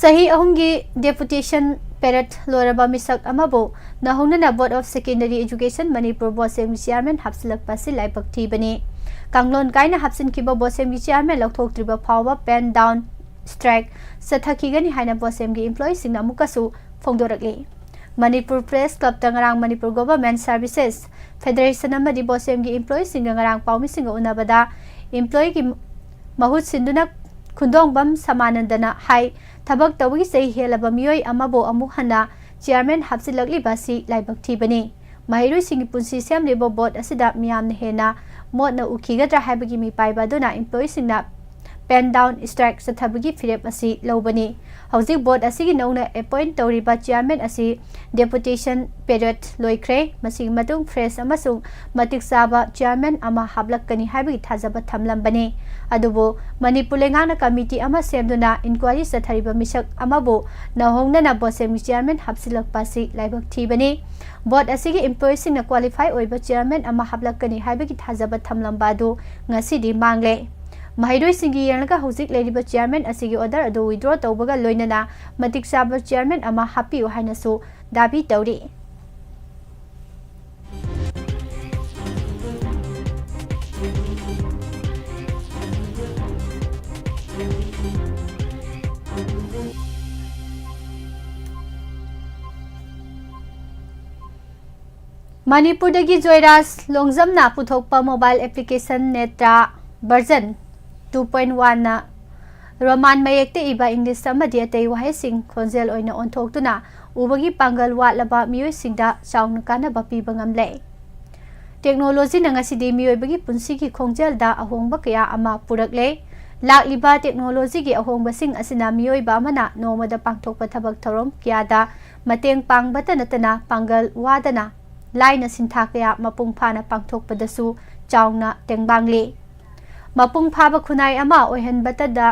सही अहुंगी डेपुटेशन पेरेट लोरबा मिसक अमबो नहोंगना board of secondary education Manipur BOSEM chairman हापसिलकपासि लाइबक्थिबनी कांगलोन काइना हापसिनखिबा बोसेम चेयरमैन लौथोक्त्रिबा फावबा पेन डाउन स्ट्राइक सथखिगनी हाइना बोसेम गी एम्प्लॉई सिंगना मुकसु फोंदोरकले मणिपुर प्रेस क्लब तंगरांग मणिपुर गवर्नमेंट सर्विसेस फेडरेशन अमदि बोसेम गी एम्प्लॉई सिंग ngaraang पाउमी सिंग उनबदा एम्प्लॉई की महुत सिंदुना खुंदोंबम समानंदना हाई थबक तवगी सही हेलबा मियोय अमबो अमुक हना चेयरमैन हापसिलकलिबासि लाइबक्थिबनी महिरुई सिंग पुंसी सेमलिबो बोर्ड असिदा मियामना हेना मोदना उखिगद्रा हाइबगी मिपाइबादुना एम्प्लॉई सिंगना पेन डाउन स्ट्राइक सथबगी फिरेप असि लौबनी हौजिक बोर्ड असिगी नौना अपॉइंट तौरिबा चेयरमैन असि डेपुटेशन पेरियड लोइख्रे मसिग मतुंग फ्रेश अमसुंग मतिक साबा चेयरमैन अमा हाबलकनी हाइबगी थाजबा थमलंबनी अदुबो मणिपुर लेंगाना कमिटी अमा सेमदुना इंक्वायरी सथरिबा मिसक अमाबो नहोंगना बोसेम चेयरमैन हापसिलकपासि लाइबक्थिबनी बोर्ड असिगी एम्प्लॉई सिंगना क्वालिफाई ओइबा चेयरमैन अमा हाबलकनी हाइबगी थाजबा थमलंबादु ngasidi mangle महिरोई सिंगी यंगका हौजिक लेरिबा चेयरमैन असिगी ऑर्डर अदो विड्रॉ तौबगा लोइनना मतिक साबा चेयरमैन अमा हापियो हाइनसु दाबी तौरी मणिपुर दगी जोयराज लोंगजमना पुथोकपा मोबाइल एप्लीकेशन नेत्रा वर्जन 2.1 ना रोमान मयेक्ते इबा इंग्लिश अमदि अतै वहायसिंग खोंजेल ओइना ओंथोक्तुना उबगी पांगल वाटलबा मियोयसिंगदा चाउना कानबा पीबा ngamle टेक्नोलॉजी ना ngasiदी मियोयबगी पुंसिगी खोंजेलदा अहोंगबा कया अमा पुरकले लाक्लिबा टेक्नोलॉजी की अहोंबसिंग असिना मियोइबा अमना नोमदा पांगथोकपा थबक थौरम कियादा मतेंग पांगबता नतना पांगल वादना लाइना सिंथा कया मपुंग फाना पांगथोकपदसु चावना टेंगबांगले मपुंग फाबा खुनाई अमा ओइहनबतदा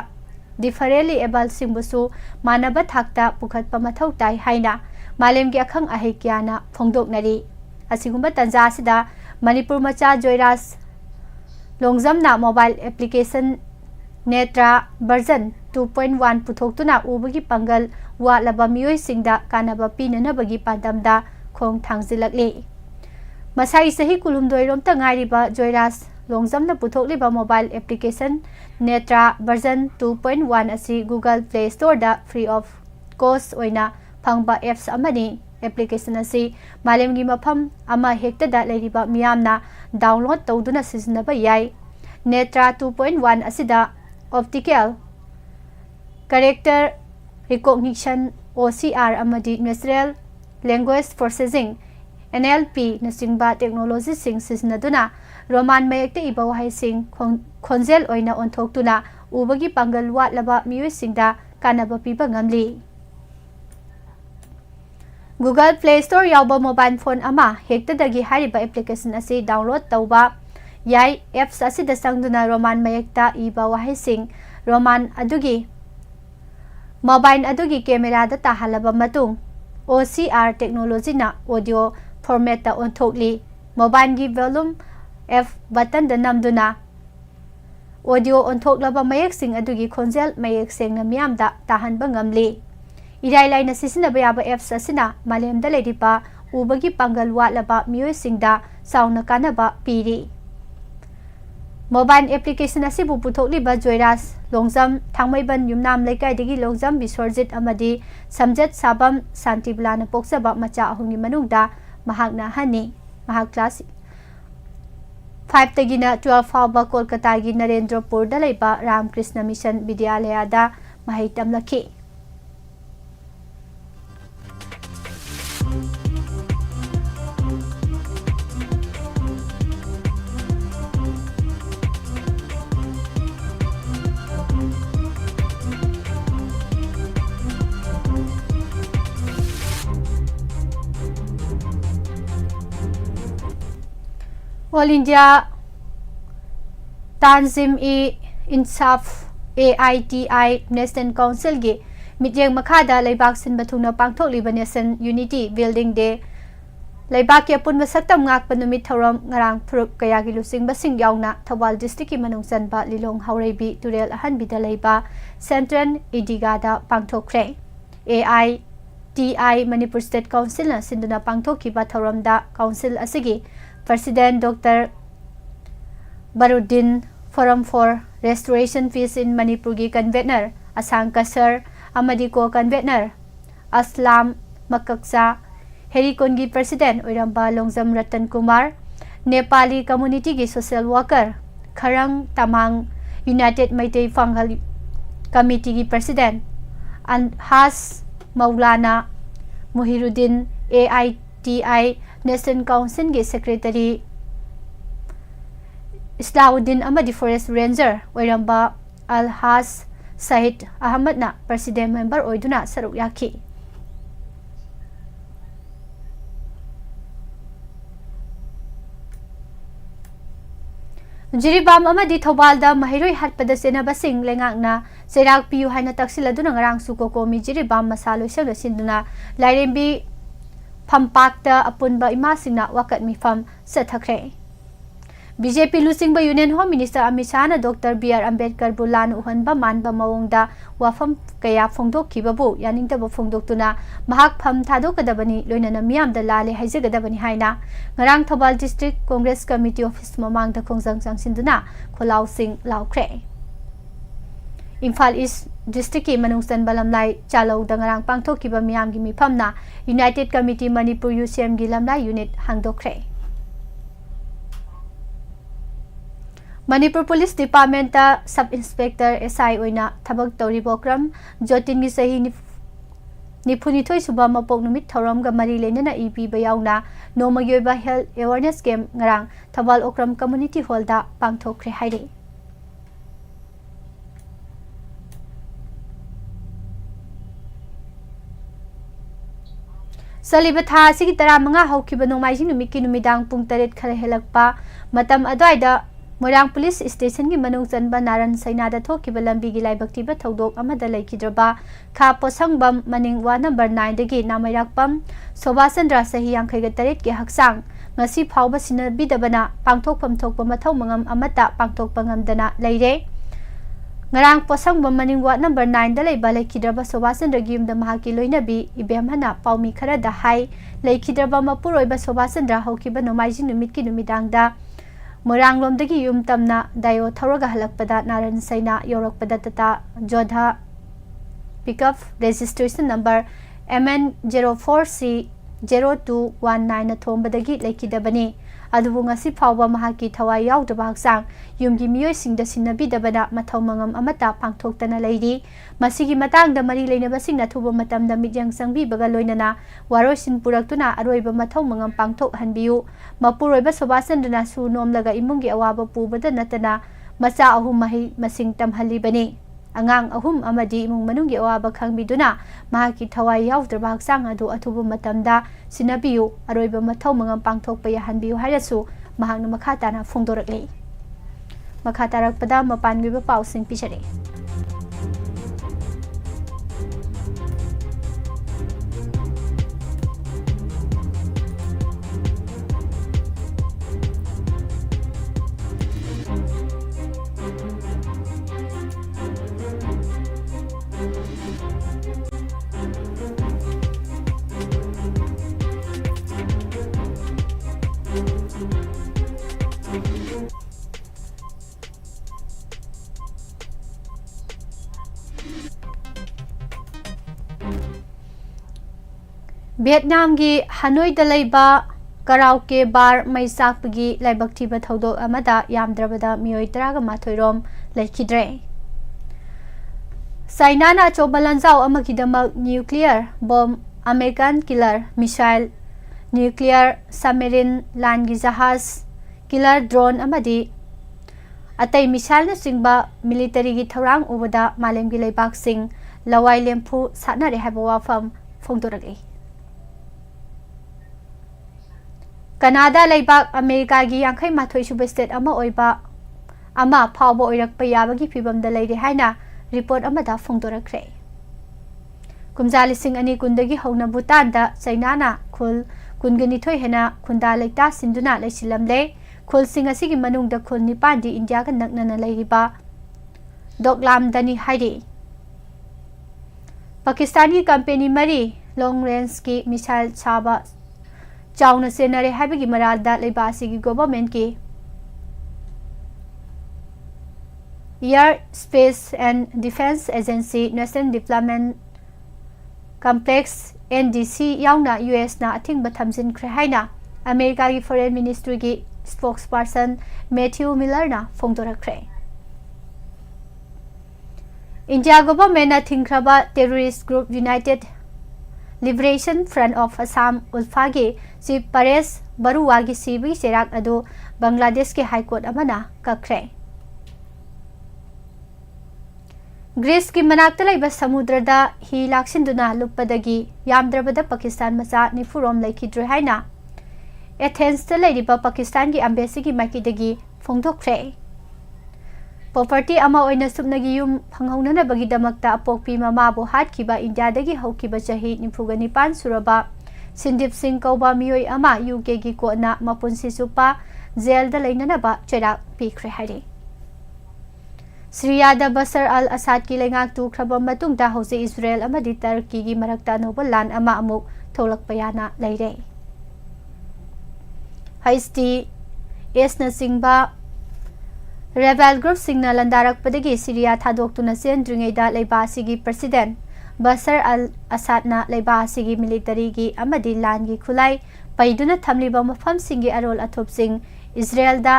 डिफरेंटली एबल सिंबुसु मानब थाकता पुखतपा मथौ ताई हाइना मालेमगी अखंग अहे कियाना फोंदोकनरी असिगुंबा तंजासिदा मणिपुर मचा जोयराज लोंगजमना मोबाइल एप्लीकेशन नेत्रा वर्जन 2.1 पुथोक्तुना उबगी पंगल वालबा मियोइसिंगदा कानबा पीननबगी पांदमदा खोंग थांजिलकले मसाई सही कुलुमदोइरोमता ngairiba जोयराज लोंगजमना पुथोकलिबा मोबाइल एप्लीकेशन नेत्रा वर्जन 2.1 असि गूगल प्ले स्टोर दा फ्री ऑफ कॉस्ट ओइना फंगबा एप्स अमनी एप्लीकेशन असि मालेमगी मफम अमा हेक्तदा लेरिबा मियामना डाउनलोड तौदुना सिजनबा याई नेत्रा 2.1 असिदा ऑप्टिकल कैरेक्टर रिकॉग्निशन OCR अमदी नेचुरल लैंग्वेज प्रोसेसिंग NLP नसिंगबा टेक्नोलॉजी सिंग सिजनदुना रोमान मयेक्ते इबा वहाइसिंग खोंजेल ओइना ओंथोक्तुना उबगी पांगल वाटलबा मियोइसिंगदा कानबा पीबा ngamli गूगल प्ले स्टोर यावबा मोबाइल फोन अमा हेक्तदगी हारिबा एप्लीकेशन असि डाउनलोड तौबा याई एप्स असिदा संगदुना रोमान मयेक्ता इबा वहाइसिंग रोमान अदुगी मोबाइल अदुगी कैमरा दा ताहालबा मतुंग OCR टेक्नोलॉजी ना ऑडियो फॉर्मेट ता ओंथोकली मोबाइल की वॉल्यूम F बटन दा नमदुना ऑडियो ओंथोकलबा मयेक सिंग अदुगी खोंजेल मयेक सेंगना मियामदा ताहनबा ngamli इराई लाइना सिसिनबा याबा एप्स असिना मालेमदा लेरिबा उबगी पांगल वाटलबा मियोइसिंगदा साउना कानबा पीरी मोबाइल एप्लीकेशन असिबु पुथोकलिबा जोयराज लोंगजम थांमैबन युमनाम लेकाइदगी लोंगजम बिस्वरजित अमदी समजत साबम शांतिबलाना पोक्सबा मचा अहुंगी मनुंगदा महाकना हनी महाक क्लास 5 तगिना 12 फावबा कोलकाता गी नरेंद्रपुर दा लेबा रामकृष्ण मिशन विद्यालयदा महै तमलखी ऑल इंडिया तांजिम इंसाफ AITI नेशनल काउंसिल के मिटिंग मखादा लेबाक सिन बथुना पांगथोकलिबा नेशन यूनिटी बिल्डिंग डे लेबाक के अपुनबा सक्तम ngakpa numit thoram ngarang phrup kaya gi lusing basing yauna Thawal district ki manung sanba lilong haureibi turel ahan bida leiba central idiga da pangthokre AITI Manipur State Council na sinduna pangthokiba thoram da council asigi President Dr. Baruddin Forum for Restoration Peace in Manipur ki convener Asang Kasar amadi ko convener Aslam Makaksa Herikon ki President Oiramba Longjam Ratan Kumar Nepali Community ki Social Worker Kharang Tamang United Maitai Fanghal Committee ki President Has Maulana Muhiruddin AITI National Council के Secretary Islauddin amadi Forest Ranger Oiramba Alhas Sahid Ahmad na President Member Oiduna Saruk Yaki Jiribam amadi Thawalda Mahiroi Hatpada Senabasing Lengakna Serak Piu Haina Taksiladuna Ngarang Sukokomi Jiribam Masalo Shala Sinduna Lairembi Pampakta Apunba Imasina Wakat Mifam Sathakre BJP Lusingba Union Home Minister Amit Shah na Dr. B.R. Ambedkar Bulan Uhanba Manba Mawongda WAPHAM Kaya Phongdok Kibabu Yaningtaba Phongdoktuna Mahak Pham Thadokadabani Loinana Miyamda Lale Haizagadabani Haina Ngarang Thawal District Congress Committee Office Mamangda Khongjang Sangsinduna Kholau Sing Laukre Imphal East District ki Manungsan Balamlai Chalo Dangarang Pangthokiba Miyamgi Mifamna United Committee Manipur UCM gi Lamlai Unit Hangdokre Manipur Police Department ta Sub Inspector SI oina thabak tawribokram Jotin gi sahi Nipuni suba mapok numit thoram ga mari lenana EP bayauna nomagi oiba health awareness camp ngarang Thawal Okram Community Hall da pangthokre haire Saliba tha sigi tara manga haukiba nomaiji numiki numidang pung taret khare helakpa matam adwaida Moirang Police Station gi manung chanba Naran Saina da thokiba lambi gi laibaktiba thodok amada laikhidraba kha posangbam maning wa number 9 dagi namairakpam Sobasandra sahi yangkhai ga taret gi haksang ngasi phawba sinabidabana pangthokpam thokpa mathau mangam amata pangthokpa ngamdana leire ngarang posangbam maning wa number 9 da leiba laikhidraba Sobasandra gi yumda mahaki loinabi ibemhana paumi khara da hai laikhidraba mapuroiba Sobasandra hokiba nomaiji numit ki numidangda Morang lomdagi yum tamna dayo thoroga halakpada Naran Saina yorakpada tata Jodha pickup registration number MN04C 0219 na thombadagi laikidabani adubu ngasi phawba mahaki thawai yaudaba haksang yumgi miyoi singda sinabidabana mathau mangam amata pangthoktana leiri masigi matangda mari leinaba singna thuba matamda midyang sangbi baga loinana warosin puraktuna aroiba mathau mangam pangthok hanbiu mapuroiba Sobasandra su nomlaga imungi awaba pubada natana macha ahum mahi masing tamhalibani angang ahum amadi imung manunggi awaba khangbiduna mahaki thawai yaudaba haksang adu athubu matamda sinabiu aroiba mathau mangam pangthokpa yahanbiu hairasu mahakna makhatana phongdorakle makatarakpada mapangiba pausing pichare Vietnam gi Hanoi da leiba karaoke bar mai sakpagi laibaktiba thodok amada yamdrabada mioi 13 rom laikhidre Saina na chobalanjau amakidamak nuclear bomb American killer missile nuclear submarine land gi jahaz killer drone amadi atai missile na singba military gi thorang ubada malem gi leibak sing lawai lempu satnare haba wafam phongdorake Canada leibak America gi yangkhai mathoi suba state ama oiba ama phawba oirakpa yabagi fibamda leire haina report amada phongdorakre kumjali sing ani kundagi hona Bhutan da China na khul kungani thoi hena khunda leita sinduna leisilamle khul sing asigi manung da khul nipan di India ga naknana leiriba doklam dani hairi Pakistani company mari long range ki missile chaba Chawna senare habigi marada leibasi gi government ki Air Space and Defense Agency National Development Complex NDC yauna US na athingba thamjin khre haina America gi Foreign Ministry gi spokesperson Matthew Miller na phongdorakre India government na thingkraba terrorist group United Liberation Front of Assam Ulfagi Chief Paresh Baruwa gi sibi serak adu Bangladesh ke High Court amana kakre Greece ki manakta laiba samudrada hi laksinduna lupadagi yamdrabada Pakistan macha nifurom laikhidre haina Athens ta lairiba Pakistan gi embassy gi makidagi phongdokre Property ama oina subnagi yum phanghaunana bagi damakta apokpi mama bo hatkiba India dagi haukiba chahi nifugani suraba Sindip Singh kauba mioi ama UK gi kona mapunsi supa jail da leinana ba cherak pikre hari Syria da Bashar al-Assad ki lengak tu khraba matung da hosi Israel amadi Turkey gi marakta noba lan ama amuk tholak payana leire Haisti Esna Singba Rebel group singna landarak padagi Syria thadoktuna sendringeida leibasigi president Bashar al-Assad na leibasigi military gi amadi lan gi khulai paiduna thamliba mafam singi arol athop sing Israel da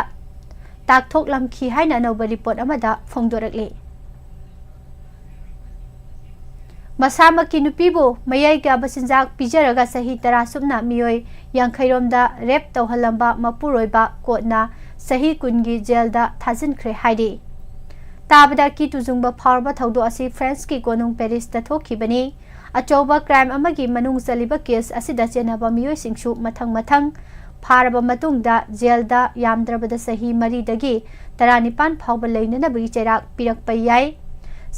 takthok lamkhi haina noba report amada phongdorakle Masamaki nupibu mayai ga basinjak pijaraga sahi tara subna mioi yangkhairomda rep tawhalamba mapuroiba kotna sahi kungi jail da thajin khre haidi tabada ki tujungba pharba thaudo asi France ki konung Paris da thokhibani अचौबा crime अमगी मनुंग चलिबा case असिदा चेनाबा मियोय सिंगसु मथंग मथंग फारबा मतुंगदा जेलदा यामद्रबदा सही मरीदगी 19 फाउबा लेननबगी चेराक पिरकपा याय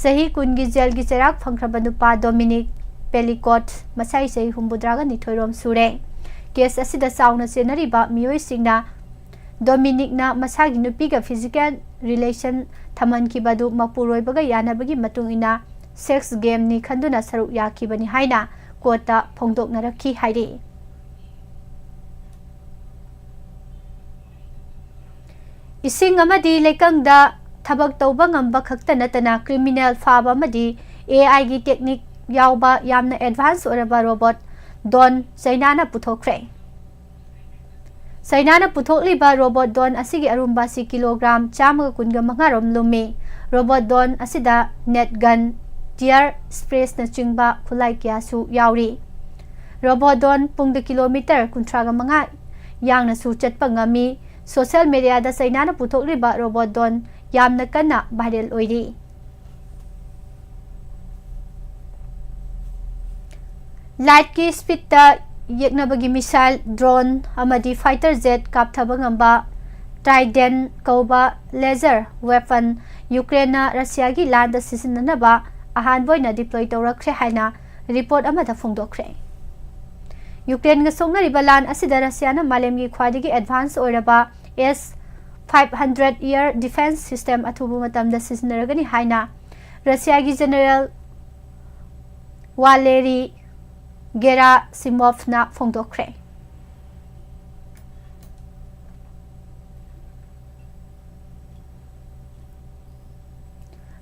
सही कुनगी जेलगी चेराक फंख्रबा नुपा डोमिनिक पेलिकोट मसाई सही हुम्बुद्रागा निथोइरोम सुरे केस असिदा चाउना चेनरिबा मियोय सिंगना डोमिनिकना मसागी नुपीगा फिजिकल रिलेशन थमनखिबदु मपुरोइबगा यानबगी मतुंगिना सेक्स गेम नि खंदुना सरुक याखिबनी हाइना कोर्टा फोंदोकनरखी हाइरे इसिंग अमदी लेकंगदा थबक तौबा ngamba खक्ता नतना क्रिमिनल फाबा अमदी AI गी टेक्निक यावबा यामना एडवांस ओरबा रोबोट डॉन चाइनाना पुथोखरे चाइनाना पुथोकलिबा रोबोट डॉन असिगी अरुम्बासी किलोग्राम 145 रोम लुमी रोबोट डॉन असिदा नेट गन टियर स्प्रेस न चिंगबा खुलाई क्यासु यावरी रोबोट डॉन पुंग किलोमीटर 35 यांगना सु चटपा ngami सोशल मीडिया दा चाइनाना पुथोकलिबा रोबोट डॉन यामना कन्ना वायरल ओइरी लाइट की स्पीड ता येकनबगी मिसाइल ड्रोन अमदी फाइटर जेट कापथबा ngamba ट्राइडेन कौबा लेजर वेपन यूक्रेन रशिया की लैंड सिजननबा अहानबोइना डिप्लॉय तौरखरे हाइना रिपोर्ट अमदा फोंदोखरे यूक्रेन ग सोंगनरिबा लान असिदा रशियाना मालेमगी ख्वादिगी एडवांस ओइरबा S-500 एयर डिफेंस सिस्टम अथुबु मतमदा सिजनरगनी हाइना रशिया की जनरल वालेरी गेरासिमोव ना फोंदोखरे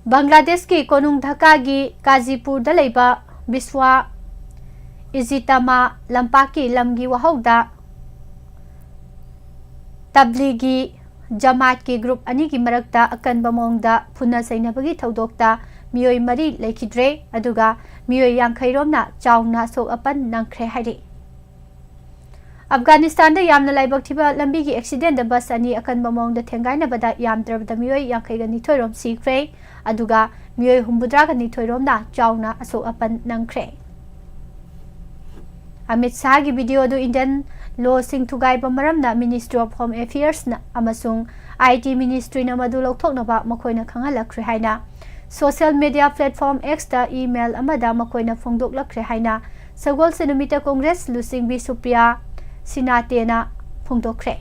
बांग्लादेश की कोनुंग ढाका की काजीपुर दलेबा बिस्वा इजितमा लंपाकी लमगी वहौदा तबलीगी जमात की ग्रुप अनी की मरकता अकनबा मोंगदा फुना सैनबगी थौदोकता मियोय मरी लेखिद्रे अदुगा मियोय यांखैरोमना चाउना सोक अपन नंखरे हाइरे अफगानिस्तान दा यामना लाइबक थिबा लंबी की एक्सीडेंट दा बस अनी अकनबा मोंगदा थेंगाइना बदा यामद्रबदा मियोय यांखैगा निथोइरोम सीख्रे अदुगा मियोय हुम्बुद्रागा निथोइरोमना चाउना असोक अपन नंखरे अमित शाह की वीडियो दु इंडियन लॉ सिंग थुगाइबा मरमना मिनिस्ट्री ऑफ होम अफेयर्स ना अमसुंग IT मिनिस्ट्री ना मदु लौथोकनबा मखोइना खंगालखरे हाइना सोशल मीडिया प्लेटफॉर्म X दा ईमेल अमदा मखोइना फोंदोकलखरे हाइना सगोल सेनुमिता कांग्रेस लुसिंग बी सुप्रिया सिनातेना फोंदोखरे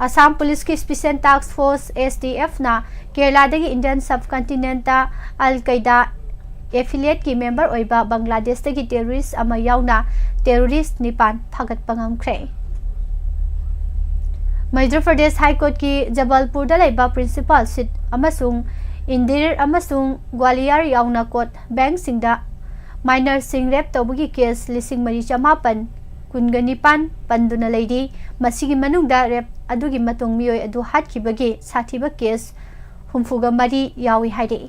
असम पुलिस की स्पेशल टास्क फोर्स STF ना केरला दगी इंडियन सब कॉन्टिनेंटा अल कायदा एफिलिएट की मेंबर ओइबा बांग्लादेश दगी टेररिस्ट अमा यावना टेररिस्ट निपान फागत पंगमखरे मध्य प्रदेश हाई कोर्ट की जबलपुर दलेबा प्रिंसिपल सीट अमसुंग इंदिर अमसुंग ग्वालियर यावना कोर्ट बैंक सिंगदा माइनर सिंग रेप तौबगी केस 19,900 कुनगनिपान पंदुना लेडी मसिगी मनुंगदा रेप अदुगी मतुंग मियोय अदु हाटखिबगी साथिबा केस 64 यावी हाइरे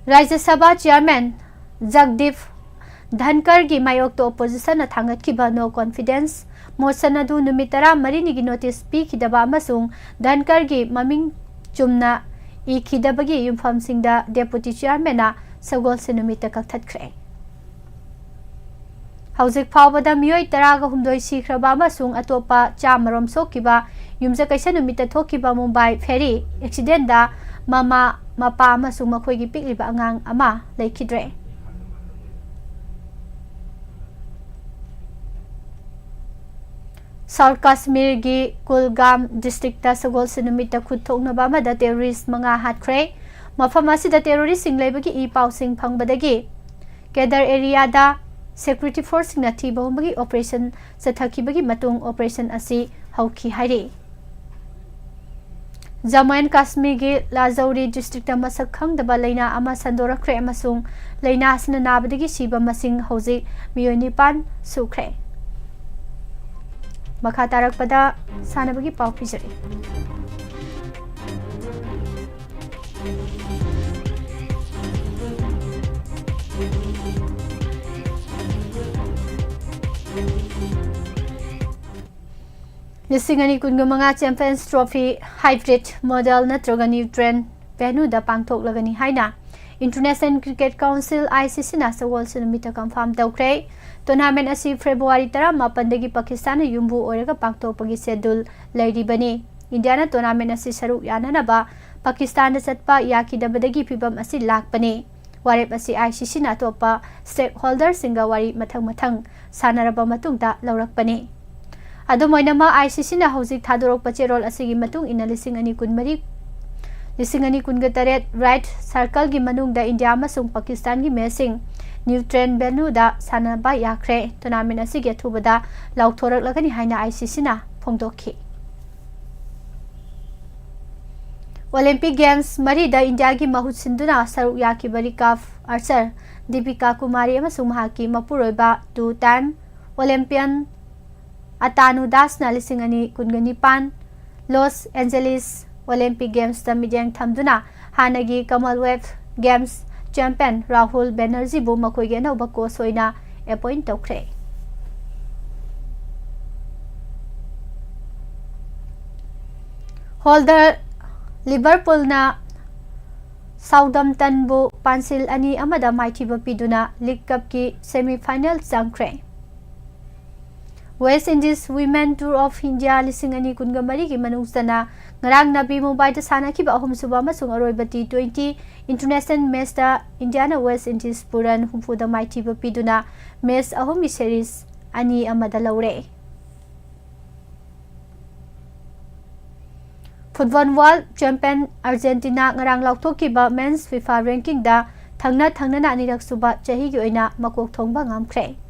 राज्य सभा चेयरमैन जगदीप धनकर की मायोग तो ओपोजिशन थांगतखिबा नो कॉन्फिडेंस मोशन अदु नुमित 14 की नोटिस पीखिदबा अमसुंग धनकर की ममिंग चुमना इखिदबगी युमफमसिंगदा डेप्यूटी चेयरमैन सगोल से नुमित कक्थतखरे हौजिक फावबदा मियोय 18 सिख्रबा अमसुंग अतोपा चामरोम सोकिबा युमजा कैसा नुमित थोकिबा मुंबई फेरी एक्सीडेंट दा ममा मपा अमसुंग मखोयगी पिकलिबा अंगांग अमा लेखिद्रे साउथ कश्मीर की कुलगाम डिस्ट्रिक्ट सगोल सिनुमित खुथोकनबा अमदा टेररिस्ट मंगा हाटख्रे मफम असिदा टेररिस्ट सिंग लेबगी ई पाउसिंग फंगबदगी केदर एरिया दा सिक्योरिटी फोर्स सिंग नथी बहुमगी ऑपरेशन चथखिबगी मतुंग ऑपरेशन असि हौखी हाइरे जम्मू एंड कश्मीर की लाजौरी डिस्ट्रिक्ट मसक खंगदबा लैना अमा संदोरखरे अमसुंग लैना असना नाबदगी सिबा मसिंग हौजिक मियोय 9 सुख्रे मखा तारकपदा सानबगी पाउ पिजरी Lisingani kungamanga Champions Trophy Hybrid Model natroga New Trend venue da pangthok lagani haina International Cricket Council ICC na sa World Sunamita confirm tawkre tournament asi February 18 dagi Pakistan yumbu oraga pangthok pagi schedule lairi bani India na tournament asi saru yana na ba Pakistan da satpa yaki da badagi pibam asi lak bani warep asi ICC na topa stakeholder singa wari mathang sanaraba matungda laurak bani Adumoinama ICC na hojik thadorok pachirol asigi matung ina lisingani kungatare right circle gi manung da India masung Pakistan gi mesing new trend venue da sanaba yakre tournament asigi thubada lauthorak lagani haina ICC na phongdokhi Olympic Games mari da India gi mahut sinduna saruk yaki bari kaf archer Deepika Kumari amasung mahaki mapuroiba two-time Olympian Atanu Das na lisingani kunganipan Los Angeles Olympic Games da midjang thamduna hanagi Commonwealth Games champion Rahul Banerjee bu makoige na bako soina appoint tokre Holder Liverpool na Southampton bu pansil ani amada maithiba piduna League Cup ki semi final changkre West Indies Women Tour of India lisingani kungamari ki manungsana ngarang nabi Mumbai ta sana ki ba ahum suba masung aroiba T20 international match da Indiana West Indies puran humfuda maiti ba piduna match ahum series ani amada laure Football World Champion Argentina ngarang laukthok ki ba men's FIFA ranking da thangna na anirak suba chahi gi oina makok thongba ngamkhre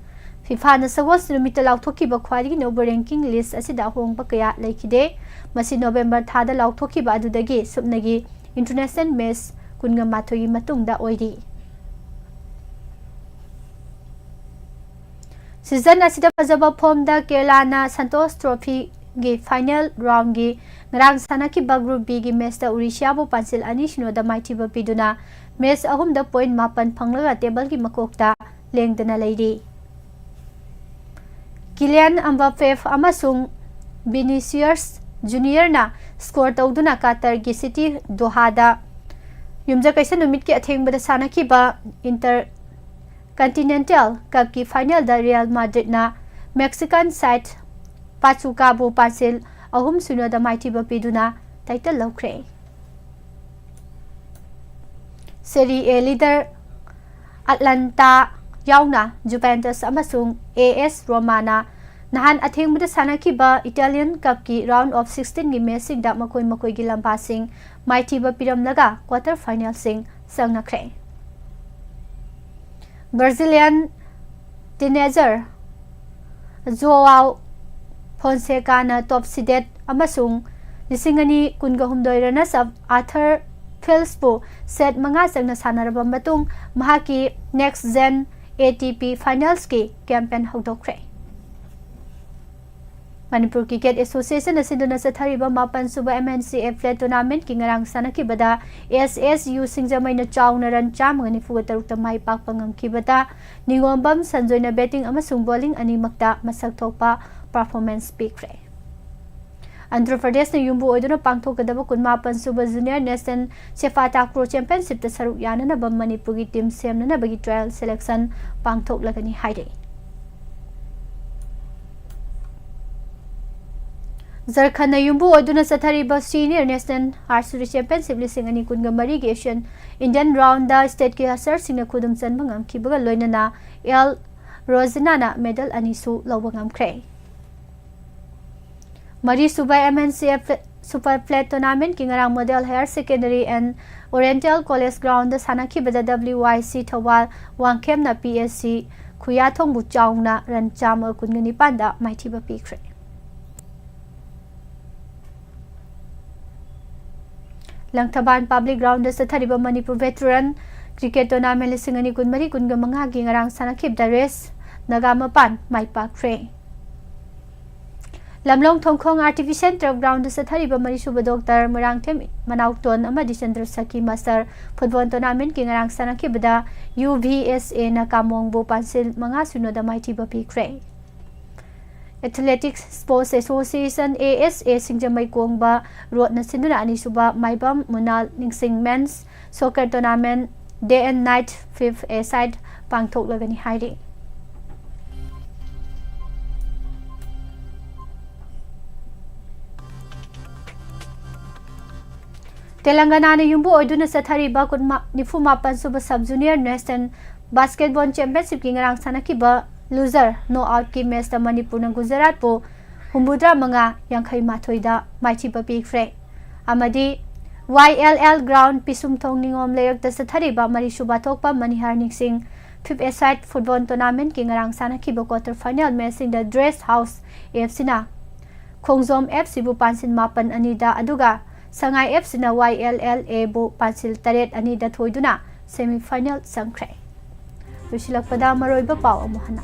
FIFA na sawos numita lauthoki ba khwari nober ranking list asida hong ba kaya laikide masi November thada lauthoki ba adudagi subnagi international match kunga mathoi matungda oiri season asida fajaba form da Kerala na Santos Trophy gi final round gi ngarang sanaki ba group B gi match da Odisha bo pansil ani shino da maiti ba piduna match ahum da point mapan phanglaga table gi makokta lengdana lairi Kylian Mbappe amasung Vinicius Junior na score tawduna Qatar gi city Doha da yumja kaisa numit ki athengbada sanaki ba Intercontinental Cup ki final da Real Madrid na Mexican side Pachuca bu pasil ahum suno da maiti ba piduna title laukre Serie A leader Atlanta yauna Juventus amasung AS Roma na nahan athengmuda sanaki ba Italian Cup ki round of 16 gi match da makoi gi lamba sing maiti ba piram laga quarter final sing sangnakre Brazilian teenager Joao Fonseca na top seeded amasung lisingani kungahumdoi runners up Arthur Philspo set manga sangna sanaraba matung mahaki next gen ATP Finals ki campaign hawdokre Manipur Cricket Association asiduna sathariba mapan suba MNCF flat tournament ki ngarang sanaki bada SSU singjamai na chawna ran chamngani fuga tarukta mai pak pangam ki bada ningombam sanjoina batting amasung bowling ani makta masak thokpa performance pikre Andhra Pradesh na yumbu oiduna pangthokadaba kunmapan suba junior national Chefata Pro Championship ta saruk yana na bam Manipur gi team semna na bagi trial selection pangthok lagani haire Zarkhand na yumbu oiduna sathariba senior national archery championship lisingani kungamari gi Asian Indian round da state ki hasar singna khudum chanba ngamki baga loinana L Rosina na medal anisu lawba ngamkre Mari Subai MNCF Super Flat Tournament ki ngarang Model Higher Secondary and Oriental College Ground da sanaki bada WYC Thawal Wangkem na PSC Khuyathong bu chawna ran chama kungani panda maithiba pikre Langthaban Public Ground da sathariba Manipur Veteran Cricket Tournament lisingani kunmari kungamanga gi ngarang sanakip da race nagamapan maipakre Lamlong Thongkhong Artificial Turf Ground sa thariba marisuba Dr. Murangthem Manauton amadi Chandra Saki Master Football Tournament ki ngarang sanaki bada UVSA na kamong bo pansil mga sunod da maiti ba pikre Athletics Sports Association ASA Singjamai Kongba Road na Sinduna Anisuba Maibam Munal Ningsing Men's Soccer Tournament Day and Night 5th A side Pangthok Lagani Hairi. Telangana na yumbu oiduna sa thariba kunma nifumapan suba sub-junior Western Basketball Championship ki ngarang sanakiba loser no out ki match da Manipur ng Gujarat po humbudra mga yangkhay mathoida maichiba pikfre amadi YLL ground pisumthong ningom layag da sa thariba marisuba thokpa Manihar Ningsing 5th A-side football tournament ki ngarang sanakiba quarter final match in the Dress House AFC na Khongjom FC bu pansin mapan anida aduga Sangay FC na YLLA bu pansil taret anida thoiduna semi-final sangkre Lusilak pada maroiba pao amuhana.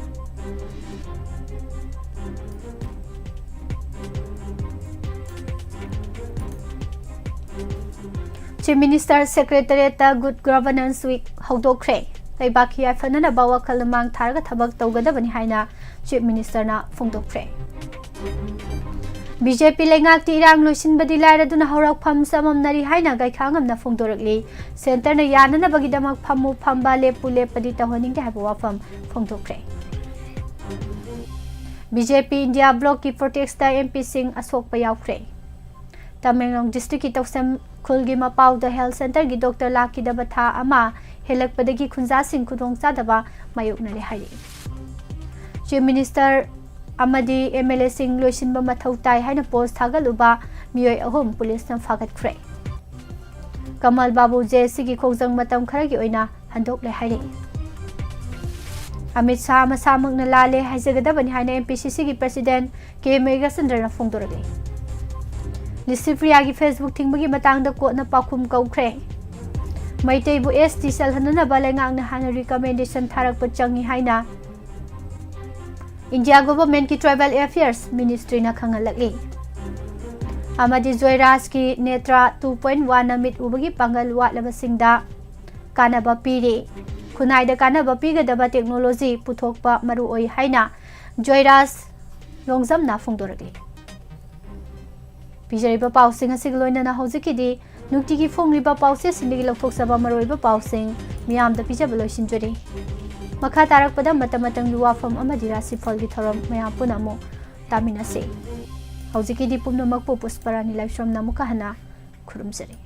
Chief Minister Secretariat Good Governance Week Haudokre. Laibaki Yafana na bawa kalamang targa tabag tawgadabani haina Chief Minister na fungdokre. BJP lengak ti irang loisin badilay raduna haurak pham samam nari haina gaikhangam na fungdorakli center na yana na bagidamak phamu phamba lepu lepadi tahoning de haba WAPHAM fungdokre. BJP India Bloc ki protest ta MP Singh Asok payaukre. Tamenglong district ki toksam khulgi mapau the health center gi Dr. Laki dabatha ama helak padagi khunja sing khudong sadaba mayuk na le hari. Chief Minister Amadi MLA Singh loisinba mathau tai haina post thagaluba miyoi ahum police na fagat khre. Kamal Babu JC gi khongjang matam khara gi oina handok le hari. Amit Shah masamang na lale haijagadabani haina MPCC gi president K Megasandra na fungdorage. Lisifriya gi Facebook tingbagi matangda ko na pakhum kaukhre. Maitei bu ST sel hanana balengang na hana recommendation tharak pa changi haina India Government ki Tribal Affairs Ministry na khangalakli. Amadi Joyraj ki Netra 2.1 na mit ubagi pangal watlabasingda kanaba piri. Kunai da kanaba pigadaba technology puthokpa maruoi haina Joyraj longzam na fungdoragi. Pijariba pausing asigloina na hojikidi nuktigi fongliba pause sindigi lokthokjaba maroiba pausing miyamda pijaba loisinjori. Makha tarakpada matamatang WAPHAM amadi RASHI PHAL gi thoram mayam punamo taminase. Hojikidi pumnamak pu pusparani livestream namuka hana khurumjari.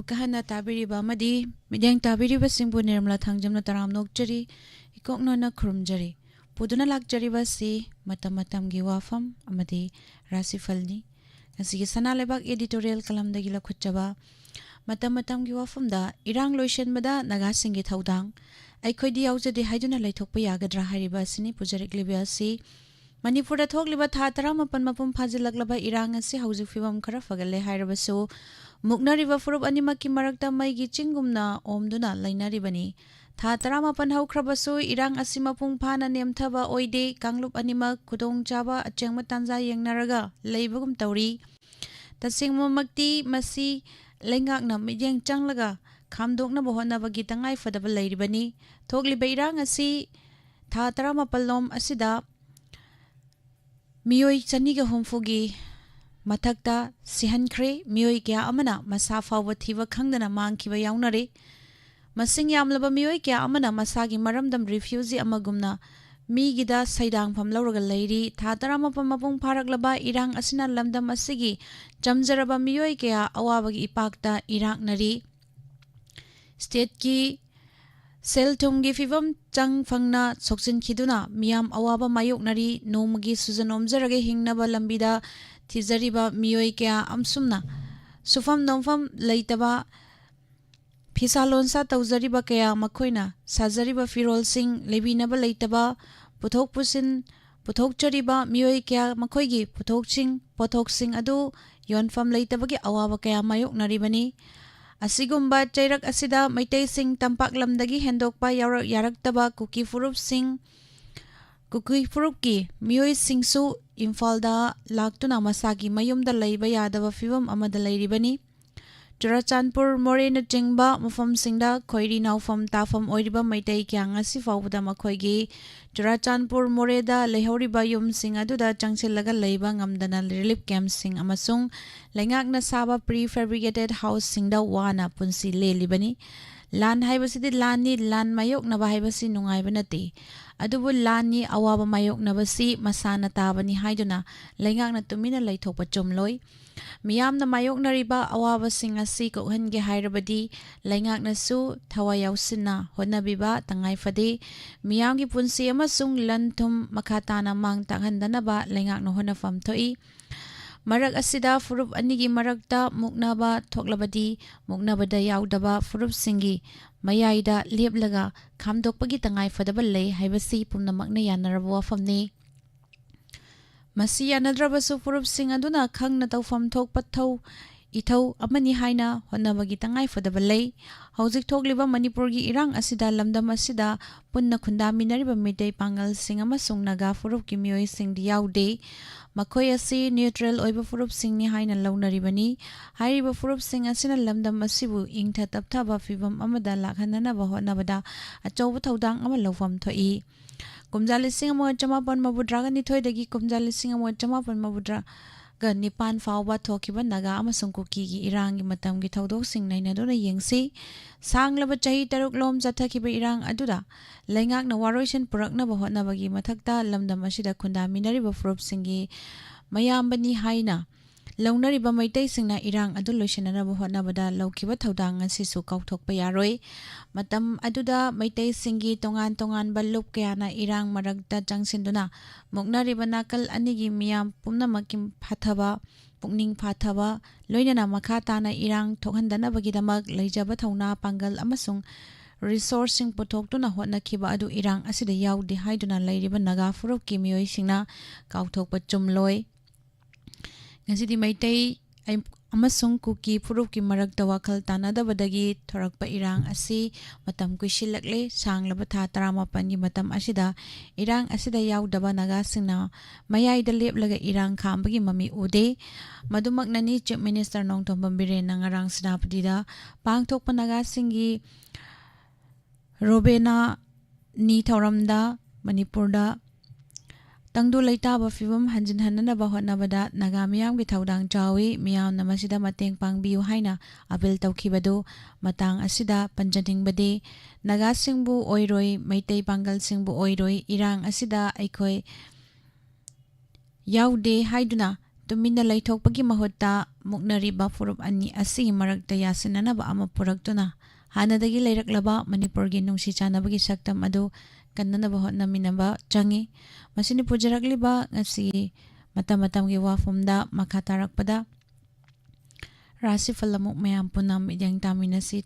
Amukahana tabiriba madi midyang tabiriba singbu nirmala thangjamna taram nokjari ikoknona khurumjari puduna lakjariba si matam-matamgi wafam amadi rasifalni ngasigi sana lebak editorial kalamdagi lakhutjaba matam-matamgi wafamda irang loisenbada nagasingi thaudang aikhodi yaujadi haiduna laithokpa yagadra hariba asini pujarikliba asi Manipur thokliba tha 18 mapum phajilaklaba irang asi haujik fibam khara fagale hairabasu muknariba furup animaki marakta maigi chingumna omduna lainaribani tha 18 haukhrabasu irang asi mapung phana nemthaba oide kanglup animak khudong chaba achengma tanja yengnaraga leibagum tawri tasingmamakti masi lengakna midyang changlaga khamdokna bohona bagi tangai fadaba leiribani thokliba irang asi tha 18 lom asida Miyoi chaniga humfugi mathakta sihankhre miyoi kya amana masa fawba thiba khangdana mangkhiba yaunare masing yamlaba miyoi kya amana masagi maramdam refugee amagumna migida saidang pham lawraga leiri tha 18 mapung pharaklaba irang asina lamdam asigi jamjaraba miyoi kya awabagi ipakta irang nari state ki Seltumgi fibam chang fangna soksin khiduna miyam awaba mayok nari nomagi sujan omjarage hingnaba lambida thizariba miyoi kya amsumna sufam nomfam leitaba phisalonsa tawjariba kya makhoina sajariba firol sing lebinaba leitaba puthok pusin puthokchariba miyoi kya makhoigi puthokching pothok sing adu yonfam leitabagi awaba kya mayok naribani Asigumba chairak asida maitai sing tampak lamdagi hendokpa yaraktaba kuki furup ki miyoi singsu imfalda laktuna masagi mayumda leiba yadaba fibam amada leiribani Churachandpur Morena Jingba Mufam Singda Khoiri Naufam Tafam Oiriba Maitai Kyang Asi Fawda Makhoigi Churachandpur Moreda Lehoriba Yum Sing Aduda Changsilaga Leiba Ngamdana Relief Camp Sing Amasung Lengakna Saba Prefabricated House Singda Wana Punsi Lelibani Lan Haibasidi Lani Lan Mayok Nabahibasi Nungaibanati Adubu Lani Awaba Mayok Nabasi Masana Tabani Haiduna Lengakna Tumina Laithopa Chumloi Miyam na mayok na riba awaba sing asi kokhan ge hairabadi laingak na su thawayaw sinna honabiba tangay fadi miyam gi punsi amasung lantum makatana mang tanghandana ba laingak no honafam thoi marak asida furup anigi marakta muknaba thoklabadi muknabada yaudaba furup singi mayaida leplaga khamdokpagi tangay fadaba lei haibasi pumnamakna yanarabu wafamni Masi yanadrabasu furup sing aduna khangna tawfam thokpa thau ithau amani haina honabagi tangai fadaba lei hojik thokliba manipur gi irang asida lamdam asida punna khundaminariba midai pangal sing amasung naga furup ki miyoi sing yaude makhoi asi neutral oiba furup sing ni haina launaribani hairiba furup sing asina lamdam asibu ingtha tapthaba fibam amada lakhanana ba honabada achauba thaudang ama lawfam thoi Kumjali singa mo chamapan mabudra ga nithoi dagi kumjali singa mo chamapan mabudra ga nipan fawba thokiba naga amasung kuki gi irang gi matam gi thodok sing naina dona yengsi sanglaba chahi taruk lom chathakiba irang aduda lengak na waroisin purakna ba hotna bagi mathakta lamdam asida khundaminari ba furup singi mayambani haina launariba maitai singna irang adu loisinana ba hotna bada laukiba thodang asisu kauthokpa yaroi matam aduda maitai singi tongan balup kayana irang maragta changsinduna muknariba nakal anigi miyam pumnamakim phathaba pukning phathaba loinana makhatana irang thokhandana bagidamak leijaba thauna pangal amasung resourcing puthokduna hotnakhiba adu irang asida yaudi haiduna leiriba naga furup ki miyoi singna kauthokpa chumloi Ngasidi maitai amasung kuki furup ki marakta wakal tanadabadagi thorakpa irang asi matam kuisilakle sanglaba tha 18 gi matam asida irang asida yaudaba naga singna mayaida leplaga irang khambagi mami ude madumak nani chief minister nongthom bambiren nangarang sinapadida pangthokpa naga singi robena ni thoramda manipurda Tangdu leitaba fibam hanjin hanana ba hotnabada naga miyam gi thaudang chawi miyam namasida mateng pangbiu haina apel tawkhibadu matang asida panjaning bade naga singbu oiroi maitai pangal singbu oiroi irang asida aikoi yaude haiduna tumina laithokpagi mahutta muknariba furup ani asigi marakta yasinanaba ama puraktuna hanadagi leiraklaba Manipurgi nungsi chanabagi saktam adu kannanaba hotnaminaba changi masini pujarakliba ngasi matam-matamgi wafamda makha tarakpada Rashi Phalamuk mayam punam idyang taminasi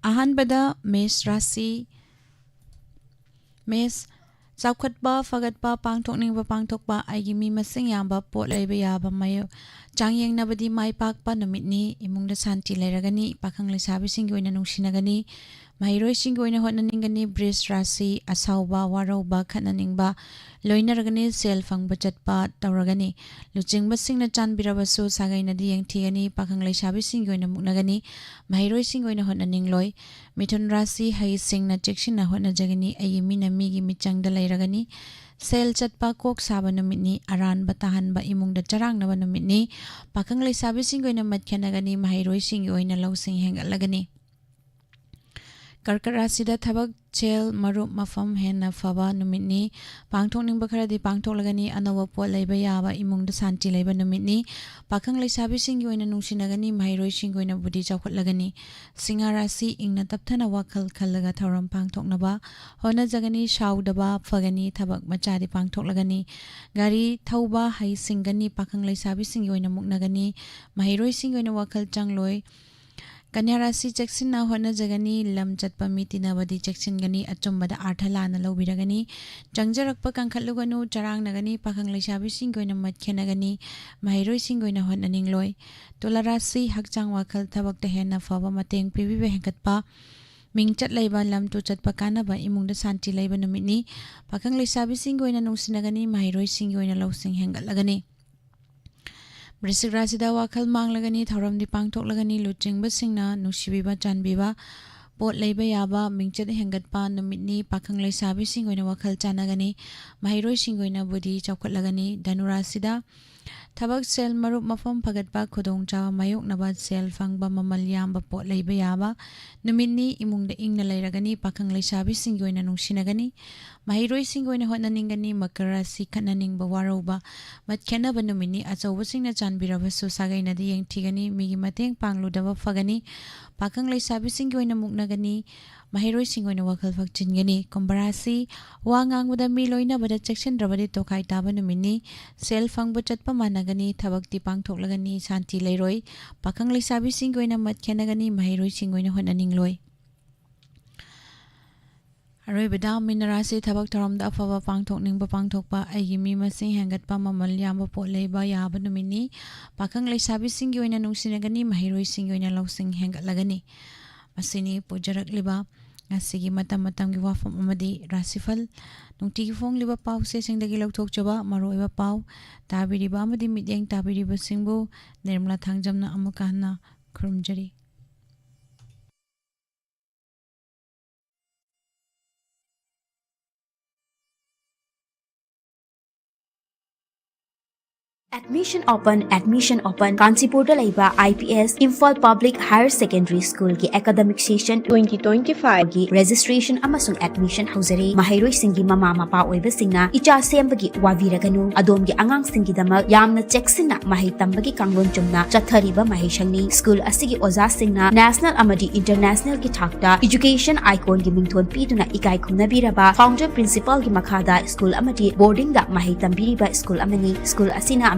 Ahanbada Mes Rashi Mes Saukhatba Fagatba Pangthokningba Pangthokba aigi mi masing yamba pot leiba yaba mayo changyeng nabadi mai pakpa numitni imungda santi leiragani pakhang leisabi singgi oina nungsinagani mahiroi singgi oina hotnaningani Bris Rashi asauba warauba khatnaningba loinaragani sel fangba chatpa tauragani luchingba singna chanbirabasu sagainadi yengthigani pakhang leisabi singgi oina muknagani mahiroi singgi oina hotnaningloi Mithun Rashi hai singna chekshina hotnajagani ayi mina migi michangda leiragani sel chatpa kok saba numitni aran batahan ba imungda charang na numitni pakhang leisabi singgi oina matkhanagani mahiroi singgi oina losing hengatlagani Karkat Rasida Thabak Chel Marup Mafam Henna Faba Numitni Pangthokningba kharadi pangthoklagani anawa pot leiba yaba imungda santi leiba numitni pakhang leisabi singgi oina nungsinagani mahiroi singgi oina budi chawkhatlagani Singarasi ingna tapthana wakhal khallaga thauram pangthoknaba honajagani shaudaba phagani thabak machadi pangthoklagani gari thauba hai singani pakhang leisabi singgi oina muknagani mahiroi singgi oina wakhal changloi Kanyarasi Jackson na hona jagani lam chatpa mitina badi Jackson gani achumbada arthala na lobiragani changjarakpa kangkhatluganu charang nagani pakhang leisabi singgoina matkhenagani mahiroi singgoina hona ningloi tolarasi hakchang wakhal thabakta hena faba mateng pibibe hengkatpa mingchat leiba lam tu chatpa kanaba imungda santi leiba numitni pakhang leisabi singgoina nungsinagani mahiroi singgoina losing hengatlagani Brisik Rasida wakhal manglagani thauramdi pangthoklagani luchingba singna nungsibiba chanbiba pot leiba yaba mingchat hengatpa numitni pakhang leisabi singoina wakhal chanagani mahiroi singoina budi chawkhatlagani Dhanurasida Thabak sel marup mafam phagatpa khudong chawa mayok naba sel fangba mamal yamba pot leiba yaba numitni imungda ingna leiragani pakhang leisabi singoina nungsinagani mahiroi singoina hotnaningani makarasi khananingba warauba matkhenaba numitni achauba singna chanbirabasu sagainadi yengthigani migi mateng pangludaba phagani pakhang leisabi singoina muknagani mahiroi singoina wakhal phakchingani kombarasi wangangbuda mi loina bada chekshendrabadi tokai taba numitni sel fangba chatpa managani thabakti pangthoklagani santi leiroi pakhang leisabi singoina matkhenagani mahiroi singoina hotnaningloi Arabada Minarasi Thabak Tharamda Afaba Pangthokningba Pangthokpa aigi mi masing hengatpa mamal yamba pot leiba yaba numitni pakhang leisabi singgi oina nungsinagani mahiroi singgi oina losing hengatlagani masini pujarakliba ngasigi matam-matamgi wafam amadi rasifal nungtigi fongliba pau sesingdagi lauthokchaba maroiba pau tabiriba amadi midyeng tabiriba singbu Nirmala Thangjamna amukahna khurumjari Admission open Kanchipurda laiba IPS Imphal Public Higher Secondary School ki academic session 2025 gi registration amasung admission hauzari mahairoi singi mama mapa oiba singna icha sembagi waviraganu adomgi angang singi damak yamna checksina mahai tambagi kanglon chumna chathariba mahishangni school asigi oza singna national amadi international ki thakta education icon gi mingthon piduna ikai khumnabiraba founder principal gi makhada school amadi boarding da mahai tambiriba school amani school asina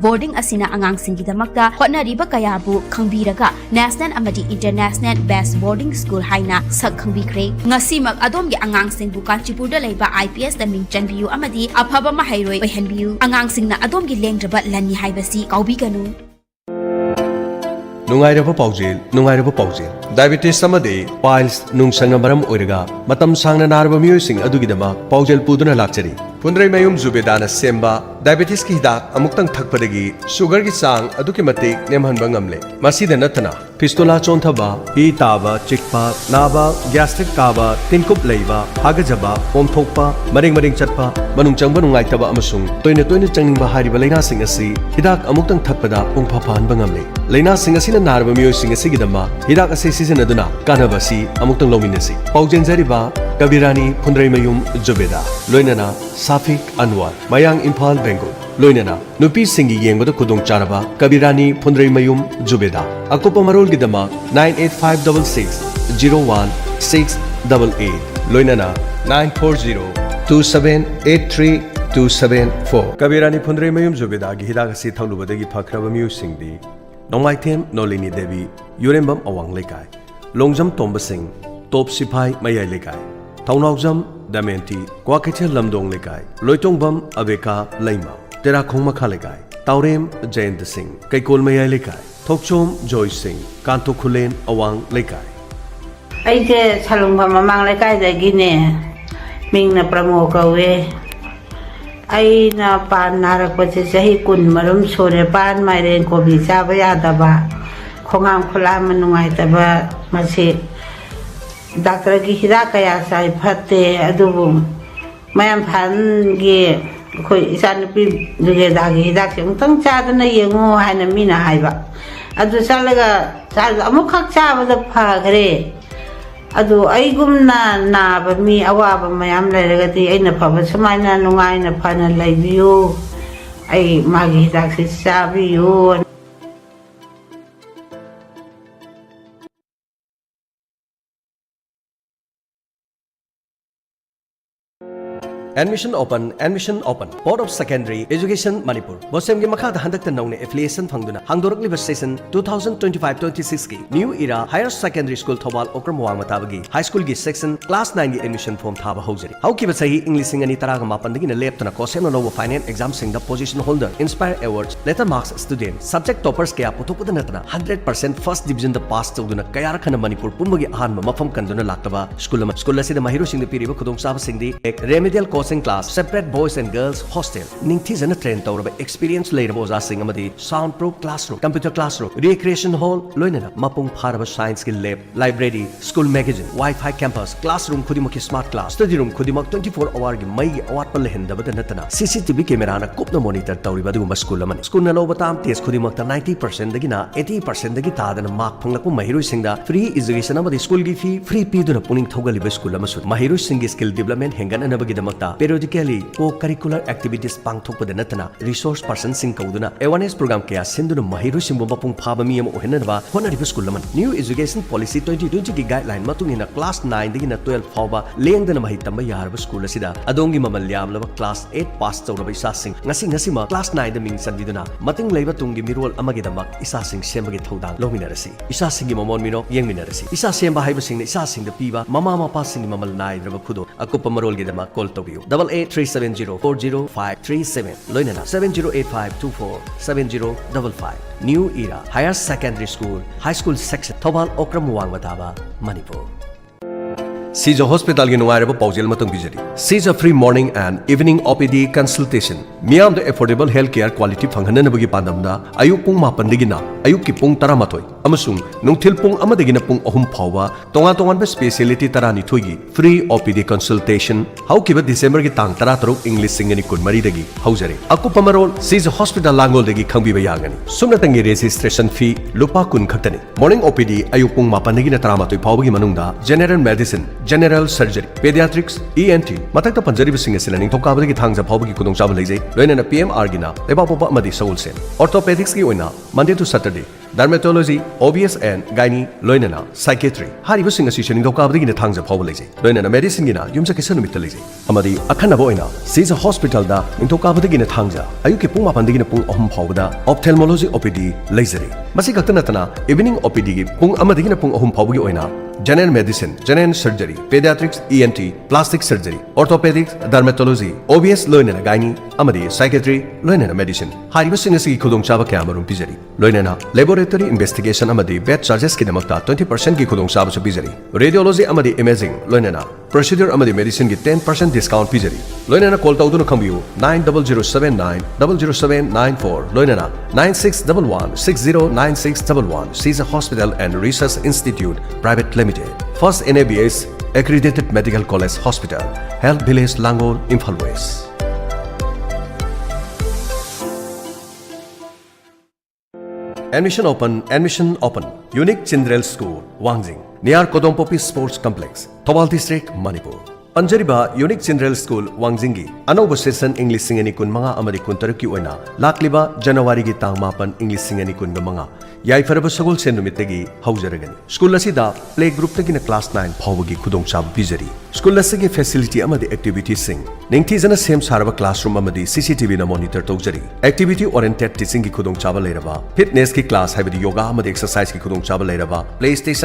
boarding asina angang singi damakta hotnariba kayabu khangbiraga national amadi international best boarding school haina sak khangbikre ngasimak adomgi angang singbu Kanchipurda laiba IPS da ming chanbiyu amadi afaba mahairoi oihanbiyu angang singna adomgi lengraba lani haibasi kaubiganu Nungairaba paujel diabetes samade piles nungsanga maram oiraga matam sangna narba miyosing adugidama paujel puduna lakchari Pundraimayum Zubedana semba diabetes ki hidak amuktang thakpadagi sugar ki sang aduki matik nemhanba ngamle masida natana fistula chonthaba hi taba chikpa naba gastric kaba tinkup leiba hagajaba omthokpa maring chatpa manung changba nungaitaba amasung toina changningba hariba laina sing asi hidak amuktang thakpada pungpha phanba ngamle laina sing asina narba miyo sing asigidama hidak ase season aduna kanabasi amuktang lominasi paujenjariba kabirani phundreimayum jubeda loinana safik anwar mayang imphal bengal loinana nupi singi yengbada kudong charaba kabirani phundreimayum jubeda akopa marol gidama 98566016888 loinana 9402783274 kabirani phundreimayum jubeda gi hidak asi thaulubadagi phakraba miyu singdi nongmaithem nolini devi yurembam awang lekai longjam tomba sing top sipai mayai lekai Taunawjam Damenti Kwakechel Lamdong Lekai Loitongbam Abeka Laima Tera Khongma Kha Lekai Taurem Jayant Singh Kaikol Mayai Lekai Thokchom Joy Singh Kanto Khulen Awang Lekai Aije Salungba Mamang Lekai Dagine Mingna Pramo Kawe Aina Pan Narakwache Sahi Kun Marum Sore Pan Mairen Kobi Sabaya Daba Khongam Khula Manungai Daba Masi Doctor ki hidak kaya sai phatte adubu mayam phan gi khoi isan pi juge da gi hidak se tang cha dana yengo haina mina haiba adu salaga sal amuk khak cha ba pha gare adu aigumna na ba mi awa ba mayam lairaga ti aina pha ba samaina nungai na phana laibiyo ai magi hidak se sabiyo Admission open Board of Secondary Education Manipur Bosem gi makha da handak naune affiliation phangduna hangdorak liba session 2025-26 ki New Era Higher Secondary School Thobal Okramwang matabagi High School gi section class 9 gi admission form thaba hojari hauki ba sahi English sing ani taraga mapan dagi na leptuna kosem no finance exam sing da position holder Inspire Awards letter marks student subject toppers kaya putokuda natna 100% first division da pass tawduna kaya rakhana Manipur pumbagi ahanba mafam kanduna laktaba school asida mahiro sing da piriba khudong saba sing di ek remedial coaching class separate boys and girls hostel ningthizana train tawraba experience leiraba oja sing amadi soundproof classroom computer classroom recreation hall loinana mapung pharaba science ki lab library school magazine wi-fi campus classroom khudimaki smart class study room khudimak 24 hour gi mai awat pal hendaba da natana cctv camera na kupna monitor tawriba duguma school amani school na loba tam test khudimak ta 90% dagi na 80% dagi tadana mark phanglapu mahiroi singda free education amadi school gi fee free piduna puning thogaliba school amasu mahiroi sing skill development hengan anabagi damakta periodically co-curricular activities pangthokpada natana resource person sing kauduna awareness program kaya sinduna mahiroi singbu mapung phaba mi ama ohenaba honariba school laman new education policy 2020 ki guideline matungina class 9 dagina 12 phaba lengdana mahi tamba yarba school asida adongi mamal yamlaba class 8 pass tawraba isa sing ngasi ma class 9 da ming sanbiduna mating leiba tunggi mirol amagi damak isa sing sembagi thodang lominarasi isa singi momon mino yengminarasi isa semba haiba sing isa sing da piba mama mapa sing mamal nai draba khudo akupa marol gi damak call tobiu 8837040537 loinana 7085247055 New Era Higher Secondary School High School Section Thobal Okramwang Mataba Manipur Caesar Hospital gi nungairaba paujel matang bijari Caesar free morning and evening OPD consultation miam the affordable healthcare quality phanghanana bagi pandamda ayuk pung 9 digina ayuk ki pung 13 amasung nungthil pung amadagina pung 3 phawba tongan ba specialty 12 gi free OPD consultation haukiba December gi tang 13 English singani kunmari dagi haujare akupa marol Caesar Hospital langol dagi khangbiba yangani sumna tangi registration fee lupa kun khatani morning OPD ayuk pung 9 digina 13 phawba gi manungda general medicine general surgery pediatrics ENT matakta panjari bising asina ningthokaba dagi thangja phawba gi kudong chaba leijai loinana PMR gina leba popa amadi saul sen orthopedics gi oina Monday to Saturday dermatology OBS and gynae loinana psychiatry hari bising asi shening thokaba dagi na thangja phawba leijai loinana medicine gina yumsa kisa numit leijai amadi akhanaba oina Caesar Hospital da ningthokaba dagi na thangja ayuki pung 9 dagi na pung 3 phawba da ophthalmology OPD leijari masi kaktana tana evening OPD gi pung 1 dagi na pung 3 phawba gi oina general medicine, general surgery, pediatrics, ENT, plastic surgery, orthopedics, dermatology, OBS loinana gynae amadi psychiatry loinena medicine haribasing asigi khudongchaba kya marum pijari loinena laboratory investigation amadi bed charges kidamakta 20% ki khudongchaba su pijari radiology amadi imaging loinena procedure amadi medicine ki 10% discount pijari loinena call tawduna khambiu 9007900794 loinena 9611609611 Caesar Hospital and Research Institute Private Limited first NABS accredited medical college hospital Health Village Langol Imphal West. Admission open. Unique Chindrel School, Wangjing, near Kodongpopi Sports Complex, Thobal District, Manipur. Panjariba Unique Chindrel School, Wangjingi, Anoba Session English Singani Kun Manga Amari Kuntaruki Oina, Lakliba January gi Tang Mapan English Singani Kun Manga, Yai Faraba Sagol Senumitegi, Hauseragan. School Asida, play group Tagina class 9, Powagi Kudong Chab Bizari. School Lasigi facility Amadi activity sing. Ningtizana same Saraba classroom Amadi CCTV na monitor Togzari. Activity oriented teaching ki Kudong Chaba Leraba. Fitness ki class have the yoga Amadi exercise ki Kudong Chaba Leraba. PlayStation